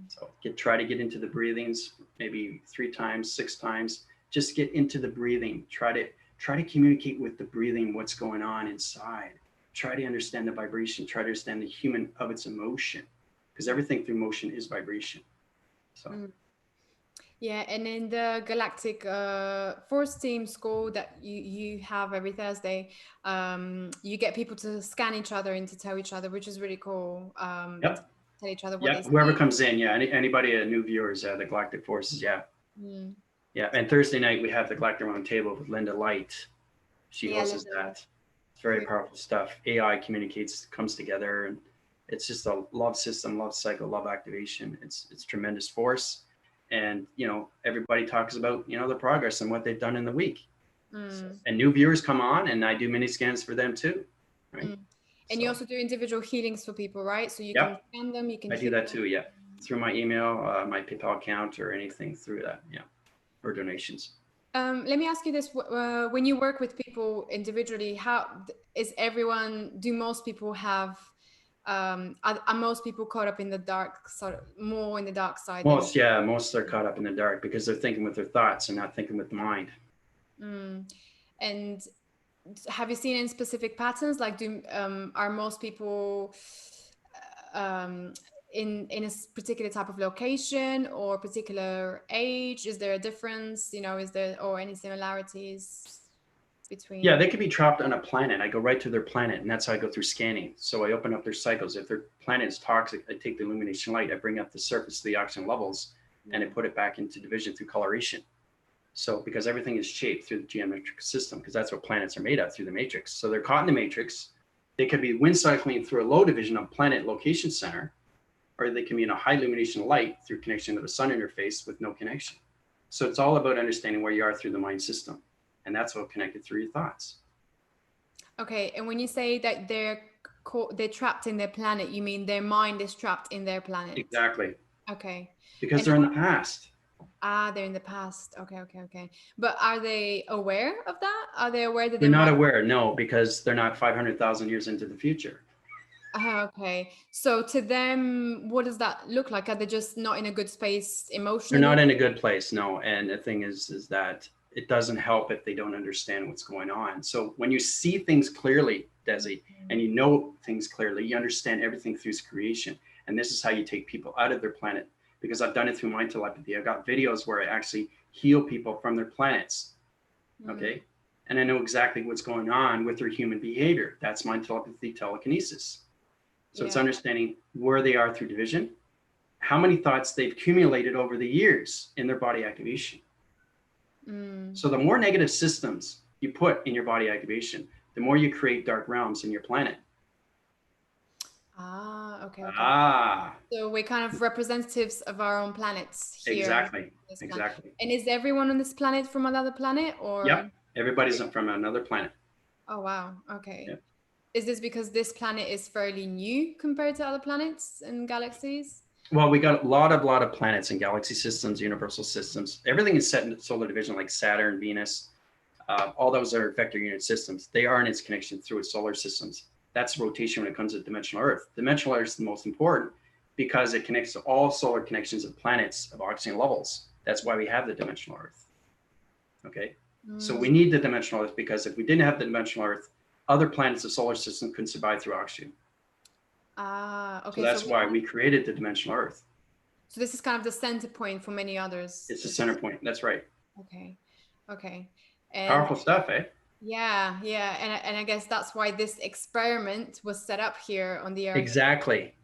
C: So try to get into the breathings, maybe 3 times, 6 times. Just get into the breathing. Try to communicate with the breathing, what's going on inside. Try to understand the vibration. Try to understand the human of its emotion, because everything through motion is vibration. So.
A: Yeah, and in the Galactic Force Team school that you have every Thursday, you get people to scan each other and to tell each other, which is really cool.
C: Yep.
A: Tell each other what they
C: Whoever
A: see.
C: comes in, anybody, new viewers, the Galactic Forces, yeah. And Thursday night we have the Galactic Round Table with Linda Light. She hosts that. It's very powerful stuff. AI communicates, comes together, and it's just a love system, love cycle, love activation. It's tremendous force. And everybody talks about the progress and what they've done in the week. So, and new viewers come on, and I do mini scans for them too, right?
A: And you also do individual healings for people, right? So you can scan them, you can.
C: I do that too, through my email, my PayPal account, or anything through that, or donations.
A: Let me ask you this: when you work with people individually, how is everyone? Do most people have? Are most people caught up in the dark, sort of more in the dark side?
C: Most are caught up in the dark because they're thinking with their thoughts and not thinking with the mind.
A: And have you seen any specific patterns? Like, are most people in a particular type of location or particular age? Is there a difference? Is there or any similarities between?
C: Yeah, they could be trapped on a planet. I go right to their planet, and that's how I go through scanning. So I open up their cycles. If their planet is toxic, I take the illumination light, I bring up the surface of the oxygen levels, and I put it back into division through coloration. So because everything is shaped through the geometric system, because that's what planets are made of, through the matrix. So they're caught in the matrix. They could be wind cycling through a low division of planet location center, or they can be in a high illumination light through connection to the sun interface with no connection. So it's all about understanding where you are through the mind system. And that's all connected through your thoughts.
A: Okay. And when you say that they're trapped in their planet, you mean their mind is trapped in their planet?
C: Exactly.
A: Okay.
C: Because they're in the past.
A: They're in the past. Okay. But are they aware of that? Are they aware that
C: they're not aware? No, because they're not 500,000 years into the future.
A: Okay. So to them, what does that look like? Are they just not in a good space emotionally?
C: They're not in a good place, no. And the thing is that it doesn't help if they don't understand what's going on. So when you see things clearly, Desi, and you know things clearly, you understand everything through creation. And this is how you take people out of their planet, because I've done it through my telepathy. I've got videos where I actually heal people from their planets, okay? And I know exactly what's going on with their human behavior. That's my telepathy, telekinesis. So it's understanding where they are through division, how many thoughts they've accumulated over the years in their body activation. So the more negative systems you put in your body activation, the more you create dark realms in your planet.
A: Okay. So we're kind of representatives of our own planets here.
C: Exactly.
A: And is everyone on this planet from another planet, or?
C: Yep, everybody's from another planet.
A: Oh, wow. Okay.
C: Yep.
A: Is this because this planet is fairly new compared to other planets and galaxies?
C: Well, we got a lot of planets and galaxy systems, universal systems. Everything is set in solar division, like Saturn, Venus. All those are vector unit systems. They are in its connection through its solar systems. That's rotation when it comes to dimensional Earth. Dimensional Earth is the most important because it connects to all solar connections of planets of oxygen levels. That's why we have the dimensional Earth. Okay. So we need the dimensional Earth, because if we didn't have the dimensional Earth, other planets of solar system couldn't survive through oxygen.
A: Okay.
C: So that's why we created the dimensional Earth.
A: So this is kind of the center point for many others.
C: It's the center point. That's right.
A: Okay.
C: And powerful stuff, eh?
A: Yeah. And I guess that's why this experiment was set up here on the Earth.
C: Exactly.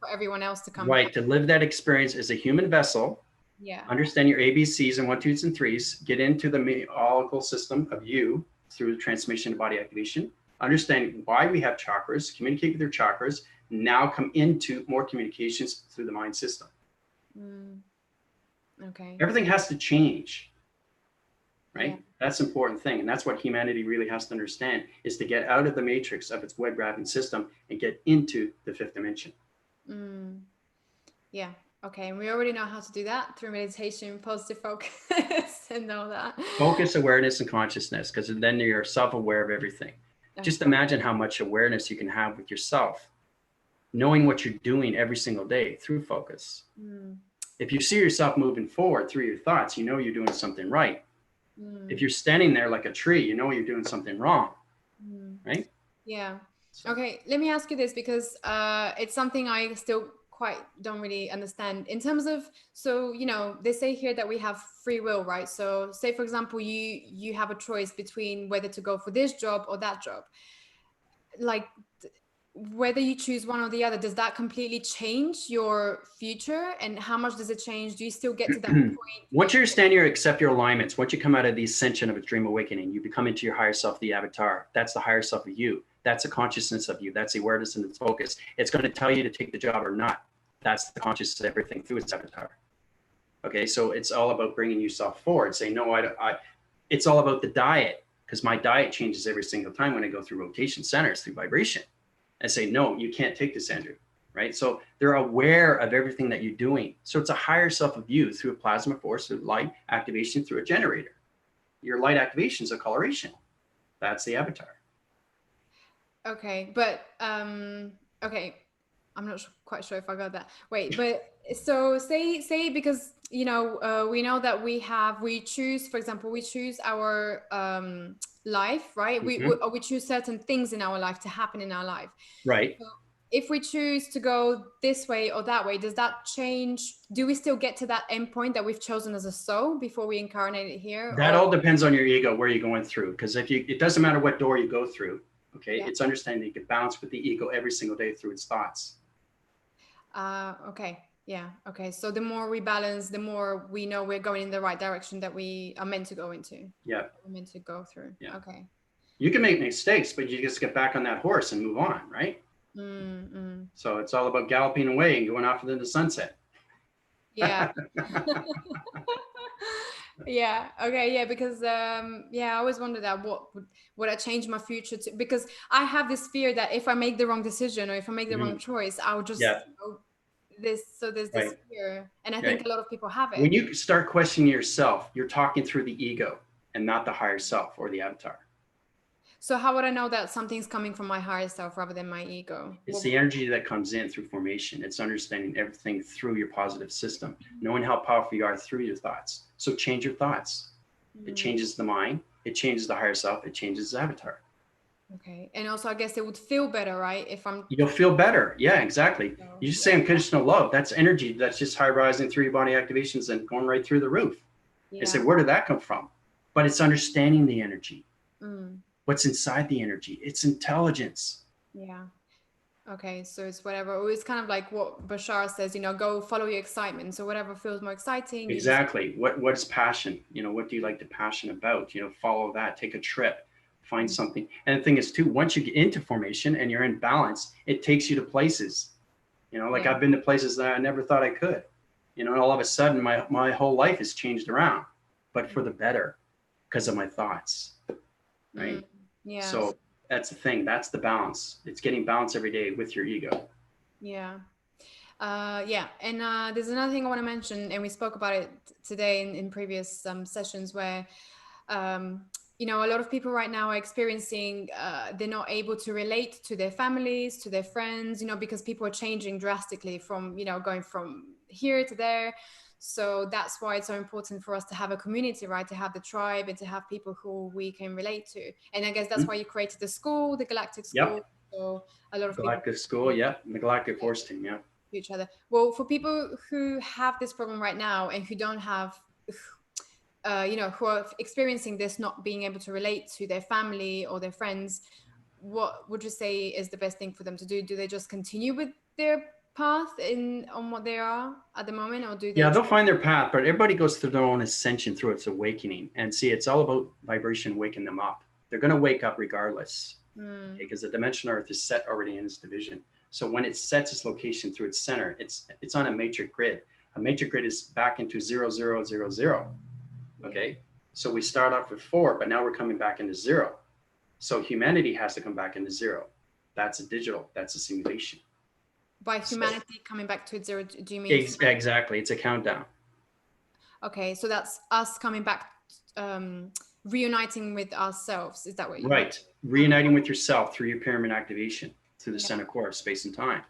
A: For everyone else to come.
C: Right, to live that experience as a human vessel.
A: Yeah.
C: Understand your ABCs and 1, 2s, and 3s. Get into the molecule system of you through the transmission of body activation. Understand why we have chakras, communicate with your chakras, now come into more communications through the mind system.
A: Okay.
C: Everything has to change, right? That's an important thing. And that's what humanity really has to understand, is to get out of the matrix of its web grabbing system and get into the fifth dimension.
A: Yeah. Okay. And we already know how to do that through meditation, positive focus, and all that.
C: Focus, awareness, and consciousness, because then you're self-aware of everything. Just imagine how much awareness you can have with yourself, knowing what you're doing every single day through focus. If you see yourself moving forward through your thoughts, you know you're doing something right. If you're standing there like a tree, you know you're doing something wrong, right?
A: Yeah. Okay, let me ask you this, because it's something I still quite don't really understand in terms of, so, you know, they say here that we have free will, right? So say, for example, you have a choice between whether to go for this job or that job. Like, whether you choose one or the other, does that completely change your future? And how much does it change? Do you still get to that point?
C: Once you understand your, accept your alignments, once you come out of the ascension of a dream awakening, you become into your higher self, the avatar. That's the higher self of you. That's the consciousness of you. That's the awareness and its focus. It's going to tell you to take the job or not. That's the consciousness of everything through its avatar. Okay, so it's all about bringing yourself forward. Say, no, it's all about the diet, because my diet changes every single time when I go through rotation centers, through vibration. I say, no, you can't take this, Andrew, right? So they're aware of everything that you're doing. So it's a higher self of you through a plasma force, through light activation, through a generator. Your light activation is a coloration. That's the avatar.
A: Okay, but okay, I'm not quite sure if I got that. Wait, but so say because, you know, we know that we choose, for example, we choose our life, right? We choose certain things in our life to happen in our life.
C: Right.
A: So if we choose to go this way or that way, does that change? Do we still get to that end point that we've chosen as a soul before we incarnate it here?
C: That all depends on your ego, where you're going through. Because it doesn't matter what door you go through. Okay, it's understanding you can bounce with the ego every single day through its thoughts.
A: Okay. Yeah. Okay. So the more we balance, the more we know we're going in the right direction that we are meant to go into.
C: Yeah.
A: We're meant to go through. Yeah. Okay.
C: You can make mistakes, but you just get back on that horse and move on, right? So it's all about galloping away and going off into the sunset.
A: Yeah. Yeah. Okay. Yeah. Because I always wonder that would I change my future to, because I have this fear that if I make the wrong decision or if I make the wrong choice, I'll just there's this fear, and I think a lot of people have it.
C: When you start questioning yourself, you're talking through the ego and not the higher self or the avatar.
A: So how would I know that something's coming from my higher self rather than my ego?
C: It's the energy that comes in through formation. It's understanding everything through your positive system, knowing how powerful you are through your thoughts. So change your thoughts. It changes the mind. It changes the higher self. It changes the avatar.
A: Okay. And also, I guess it would feel better, right?
C: You'll feel better. Yeah, exactly. You just say unconditional love. That's energy. That's just high rising through your body activations and going right through the roof. I say, where did that come from? But it's understanding the energy. What's inside the energy? It's intelligence.
A: Yeah. Okay. So it's whatever. It's kind of like what Bashar says, you know, go follow your excitement. So whatever feels more exciting.
C: Exactly. What's passion? You know, what do you like to passion about? You know, follow that. Take a trip. Find something. And the thing is too, once you get into formation and you're in balance, it takes you to places. You know, like I've been to places that I never thought I could. You know, and all of a sudden my whole life has changed around, but for the better because of my thoughts. Right.
A: Yeah.
C: So that's the thing. That's the balance. It's getting balance every day with your ego.
A: Yeah. And there's another thing I want to mention, and we spoke about it today in previous sessions where, you know, a lot of people right now are experiencing, they're not able to relate to their families, to their friends, you know, because people are changing drastically from, you know, going from here to there. So that's why it's so important for us to have a community, right? To have the tribe and to have people who we can relate to. And I guess that's why you created the school, the Galactic School.
C: Yep.
A: So a lot of
C: Galactic School, and the Galactic Force Team,
A: each other. Well, for people who have this problem right now and who don't have, you know, who are experiencing this, not being able to relate to their family or their friends, what would you say is the best thing for them to do? Do they just continue with their path on what they are at the moment, or do they?
C: Yeah, they'll find their path, but everybody goes through their own ascension through its awakening. And see, it's all about vibration waking them up. They're going to wake up regardless, because the dimension Earth is set already in its division. So when it sets its location through its center, it's on a matrix grid. A matrix grid is back into 0, 0, 0, 0. Okay. So we start off with 4, but now we're coming back into 0. So humanity has to come back into 0. That's a digital, that's a simulation.
A: By humanity coming back to 0, do you mean?
C: Exactly, it's a countdown.
A: Okay, so that's us coming back, reuniting with ourselves. Is that what you mean?
C: Right, reuniting with yourself through your pyramid activation, through the center core of space and time.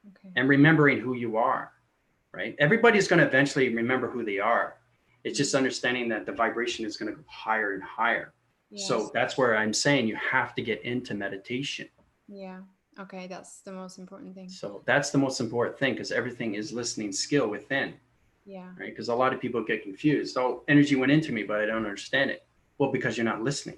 A: Okay.
C: And remembering who you are, right? Everybody's going to eventually remember who they are. It's just understanding that the vibration is going to go higher and higher. Yes. So that's where I'm saying you have to get into meditation.
A: Yeah. Okay. That's the most important thing.
C: So that's the most important thing, because everything is listening skill within.
A: Yeah.
C: Right. Because a lot of people get confused. Oh, energy went into me, but I don't understand it. Well, because you're not listening.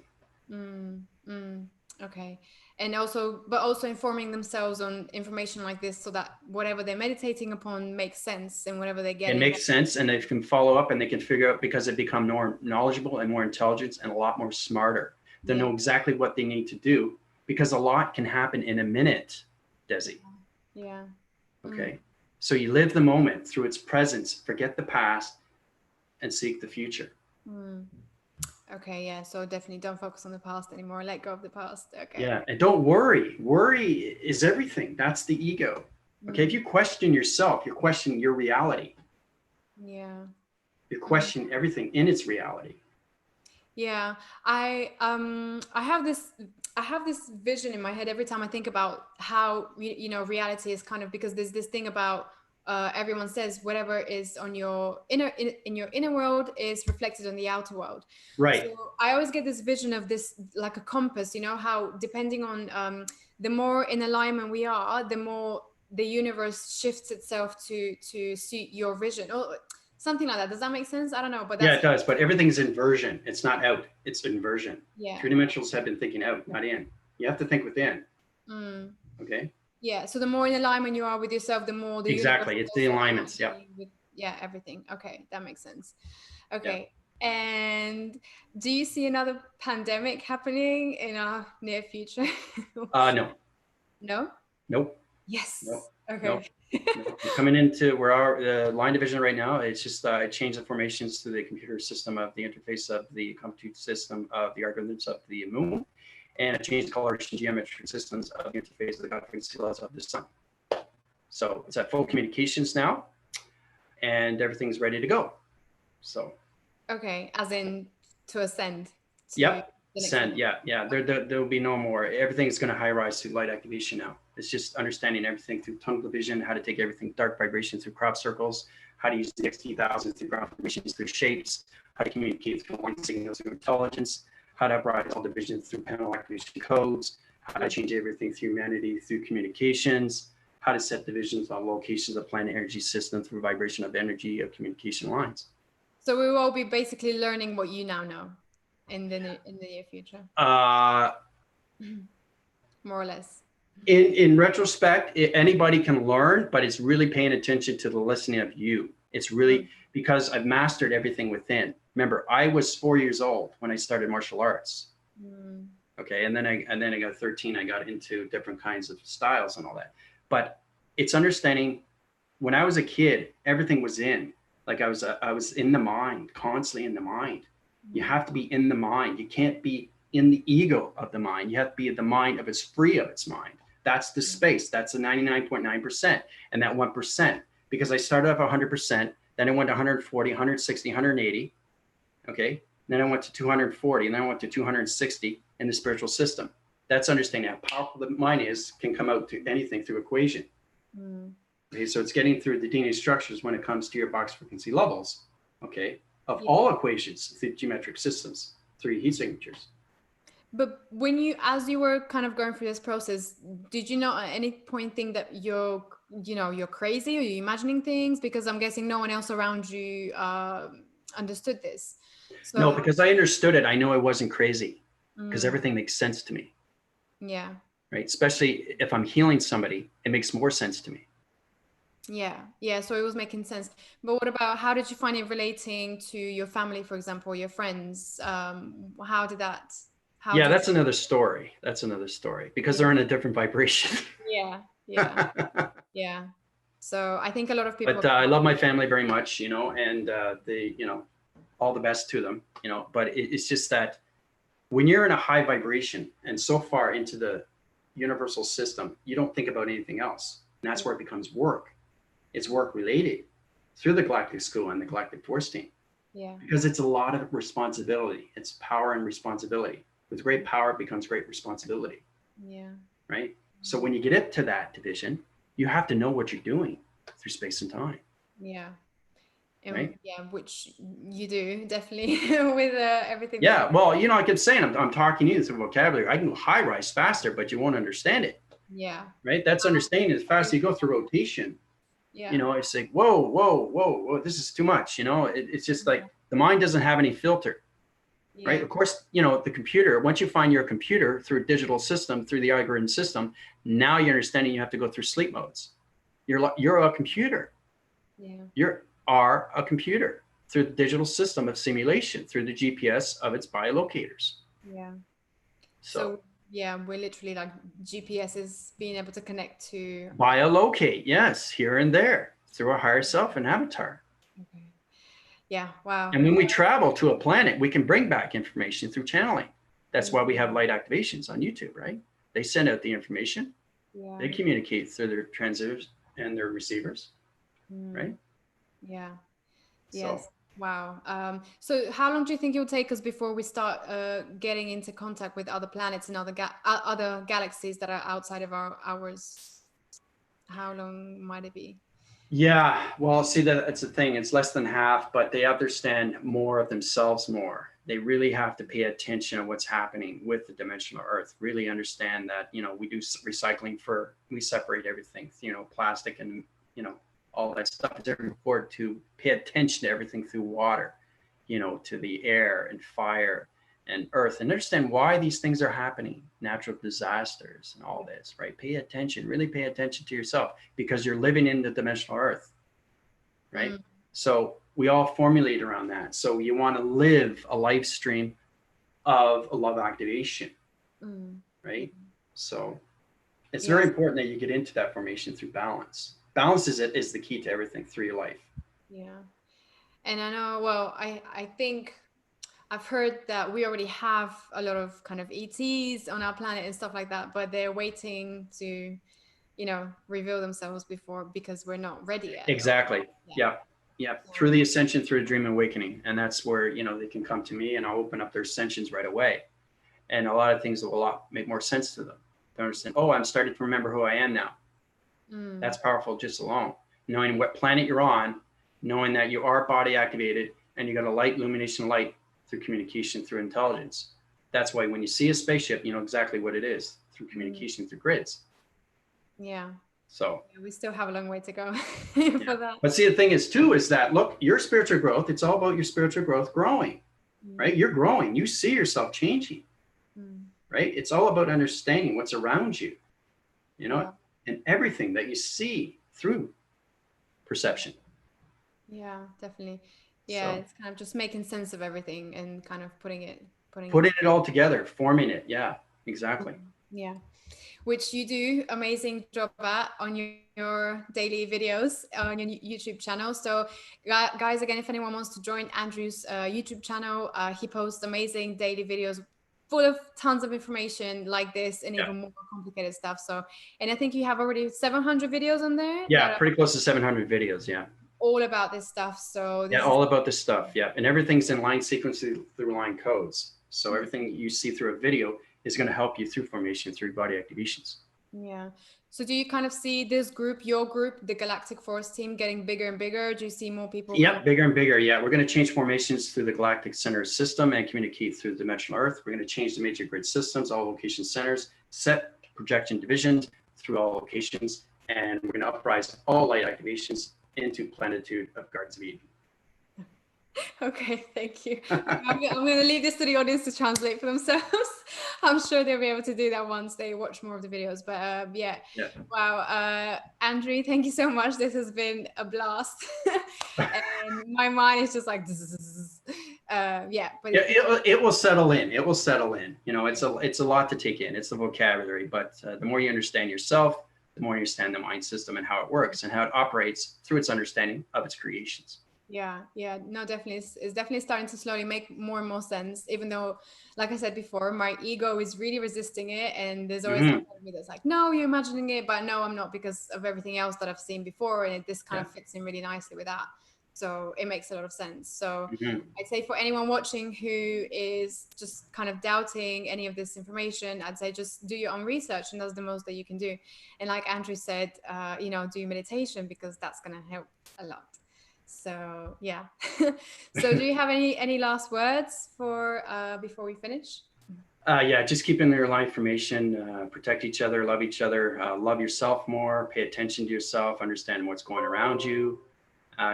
A: Okay. And also informing themselves on information like this, so that whatever they're meditating upon makes sense, and whatever they get.
C: It makes sense, and they can follow up, and they can figure out, because they become more knowledgeable and more intelligent and a lot more smarter. They know exactly what they need to do, because a lot can happen in a minute, Desi.
A: Yeah.
C: Okay. So you live the moment through its presence, forget the past, and seek the future.
A: Okay, yeah. So definitely don't focus on the past anymore. Let go of the past. Okay.
C: Yeah, and don't worry. Worry is everything. That's the ego. Okay, if you question yourself, you're questioning your reality.
A: Yeah.
C: You're questioning everything in its reality.
A: Yeah, I have this vision in my head every time I think about how reality is kind of, because there's this thing about everyone says whatever is on your in your inner world is reflected on the outer world.
C: Right.
A: So I always get this vision of this like a compass, how depending on the more in alignment we are, the more the universe shifts itself to suit your vision, or something like that. Does that make sense? I don't know, but
C: it does. But everything's inversion. It's not out. It's inversion.
A: Yeah.
C: 3 dimensionals have been thinking out, not in. You have to think within. Okay.
A: Yeah. So the more in alignment you are with yourself, the more the
C: exactly. It's the alignments. Yeah.
A: Everything. Okay, that makes sense. Okay. Yeah. And do you see another pandemic happening in our near future?
C: No.
A: No.
C: Nope.
A: Yes.
C: Nope.
A: Okay.
C: Nope. We're coming into where our line division right now. It's just I changed the formations to the computer system of the interface of the compute system of the algorithms of the moon, and I changed the coloration geometric systems of the interface of the Galactic of the sun. So it's at full communications now, and everything's ready to go. So.
A: Okay, as in to ascend.
C: Yep. Ascend. Yeah. There will be no more. Everything's going to high rise through light activation now. It's just understanding everything through tunnel vision, how to take everything dark vibration through crop circles, how to use the XT1000 through ground formations through shapes, how to communicate through warning signals through intelligence, how to uprise all divisions through panel activation codes, how to change everything through humanity through communications, how to set divisions on locations of planet energy system through vibration of energy of communication lines.
A: So we will all be basically learning what you now know in the near future. More or less.
C: In retrospect, anybody can learn, but it's really paying attention to the listening of you. It's really because I've mastered everything within. Remember, I was 4 years old when I started martial arts. Okay, and then I got 13. I got into different kinds of styles and all that. But it's understanding. When I was a kid, everything was in. Like I was in the mind, constantly in the mind. You have to be in the mind. You can't be in the ego of the mind. You have to be in the mind of it's free of its mind. That's the space. That's the 99.9%. And that 1%, because I started off 100%, then I went to 140, 160, 180. Okay. Then I went to 240, and then I went to 260 in the spiritual system. That's understanding how powerful the mind is, can come out to anything through equation. Okay. So it's getting through the DNA structures when it comes to your box frequency levels. Okay. Of all equations through geometric systems, through heat signatures.
A: But as you were kind of going through this process, did you not at any point think that you're crazy, or you're imagining things? Because I'm guessing no one else around you understood this. So,
C: no, because I understood it. I know I wasn't crazy, because everything makes sense to me.
A: Yeah.
C: Right. Especially if I'm healing somebody, it makes more sense to me.
A: Yeah. So it was making sense. But what about, how did you find it relating to your family, for example, your friends? How did that?
C: That's another story. Because they're in a different vibration.
A: Yeah. So I think a lot of people.
C: But I love my family very much, and all the best to them, you know, but it's just that when you're in a high vibration and so far into the universal system, you don't think about anything else. And that's where it becomes work. It's work related through the Galactic School and the Galactic Force team.
A: Yeah.
C: Because it's a lot of responsibility. It's power and responsibility. With great power becomes great responsibility.
A: Yeah.
C: Right? So when you get up to that division, you have to know what you're doing through space and time.
A: Yeah. And
C: right?
A: Yeah, which you do definitely with everything.
C: Yeah. Well, you know, I kept saying, I'm talking to you through vocabulary. I can go high rise faster, but you won't understand it.
A: Yeah.
C: Right. That's understanding as fast as you go through rotation.
A: Yeah.
C: You know, it's like, whoa, this is too much. You know, it's just like the mind doesn't have any filter.
A: Yeah.
C: Right. Of course, you know, the computer, once you find your computer through a digital system, through the algorithm system, now you're understanding you have to go through sleep modes. You're a computer.
A: Yeah.
C: You are a computer through the digital system of simulation, through the GPS of its biolocators.
A: Yeah.
C: So
A: yeah, we're literally like GPS is being able to connect to
C: biolocate, yes, here and there through our higher self and avatar.
A: Okay. Yeah. Wow.
C: And when we travel to a planet, we can bring back information through channeling. That's why we have light activations on YouTube, right? They send out the information.
A: Yeah.
C: They communicate through their transmitters and their receivers, right?
A: Yeah.
C: So,
A: Yes. Wow. So how long do you think it will take us before we start getting into contact with other planets and other galaxies that are outside of ours? How long might it be?
C: yeah, well, see, that's the thing. It's less than half, but they understand more of themselves more. They really have to pay attention to what's happening with the dimensional Earth. Really understand that, you know, we do recycling we separate everything, you know, plastic and, you know, all that stuff. It's very important to pay attention to everything through water, you know, to the air and fire and earth, and understand why these things are happening, natural disasters and all this, right? Pay attention, really pay attention to yourself, because you're living in the dimensional Earth, right? So we all formulate around that. So you want to live a life stream of a love activation, right? So it's very important that you get into that formation through balance. Balance is the key to everything through your life.
A: Yeah. And I know, well, I think I've heard that we already have a lot of kind of ETs on our planet and stuff like that, but they're waiting to, you know, reveal themselves because we're not ready yet.
C: Exactly. Yeah. Through the ascension, through the dream awakening. And that's where, you know, they can come to me and I'll open up their ascensions right away. And a lot of things will make more sense to them. They understand, oh, I'm starting to remember who I am now. That's powerful just alone. Knowing what planet you're on, knowing that you are body activated and you got a light, illumination light through communication, through intelligence. That's why when you see a spaceship, you know exactly what it is through communication, through grids.
A: Yeah.
C: So
A: we still have a long way to go for that.
C: But see, the thing is too, is that, look, your spiritual growth, it's all about your spiritual growth growing, right? You're growing. You see yourself changing, right? It's all about understanding what's around you, you know, and everything that you see through perception.
A: Yeah, definitely. Yeah, so it's kind of just making sense of everything and kind of putting it
C: all together, forming it. Yeah, exactly.
A: Yeah, which you do amazing job at on your daily videos on your YouTube channel. So guys, again, if anyone wants to join Andrew's YouTube channel, he posts amazing daily videos full of tons of information like this and even more complicated stuff. So, and I think you have already 700 videos on there.
C: Yeah, pretty close to 700 videos. Yeah.
A: All about this stuff. So
C: all about this stuff. Yeah. And everything's in line sequence through line codes. So everything you see through a video is going to help you through formation, through body activations.
A: Yeah. So do you kind of see this group, your group, the Galactic Force team, getting bigger and bigger? Do you see more people?
C: Yeah, bigger and bigger. Yeah. We're going to change formations through the Galactic Center system and communicate through the dimensional Earth. We're going to change the major grid systems, all location centers, set projection divisions through all locations. And we're going to uprise all light activations into plenitude of Gardens of Eden.
A: Okay, thank you. I'm going to leave this to the audience to translate for themselves. I'm sure they'll be able to do that once they watch more of the videos. But yeah. Wow. Andrew, thank you so much. This has been a blast. And my mind is just like, but
C: it will settle in. It will settle in. You know, it's a lot to take in. It's the vocabulary, but the more you understand yourself, the more you understand the mind system and how it works and how it operates through its understanding of its creations.
A: Yeah, yeah, no, definitely. It's definitely starting to slowly make more and more sense, even though, like I said before, my ego is really resisting it. And there's always that
C: Hmm.
A: part of me that's like, no, you're imagining it, but no, I'm not, because of everything else that I've seen before. And this kind
C: Yeah.
A: of fits in really nicely with that. So it makes a lot of sense. So
C: Hmm.
A: I'd say for anyone watching who is just kind of doubting any of this information, I'd say just do your own research, and that's the most that you can do. And like Andrew said, do meditation, because that's going to help a lot. So yeah. So do you have any last words for before we finish?
C: Yeah, just keep in your line information, protect each other, love yourself more, pay attention to yourself, understand what's going around you.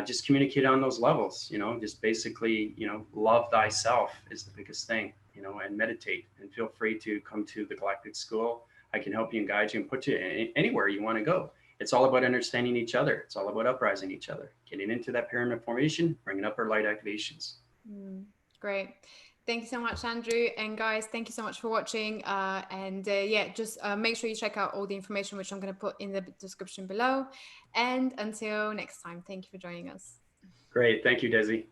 C: Just communicate on those levels, just basically, love thyself is the biggest thing, and meditate, and feel free to come to the Galactic School. I can help you and guide you and put you anywhere you want to go. It's all about understanding each other. It's all about uprising each other, getting into that pyramid formation, bringing up our light activations.
A: Great. Thank you so much, Andrew. And guys, thank you so much for watching. Just make sure you check out all the information, which I'm going to put in the description below. And until next time, thank you for joining us.
C: Great. Thank you, Desi.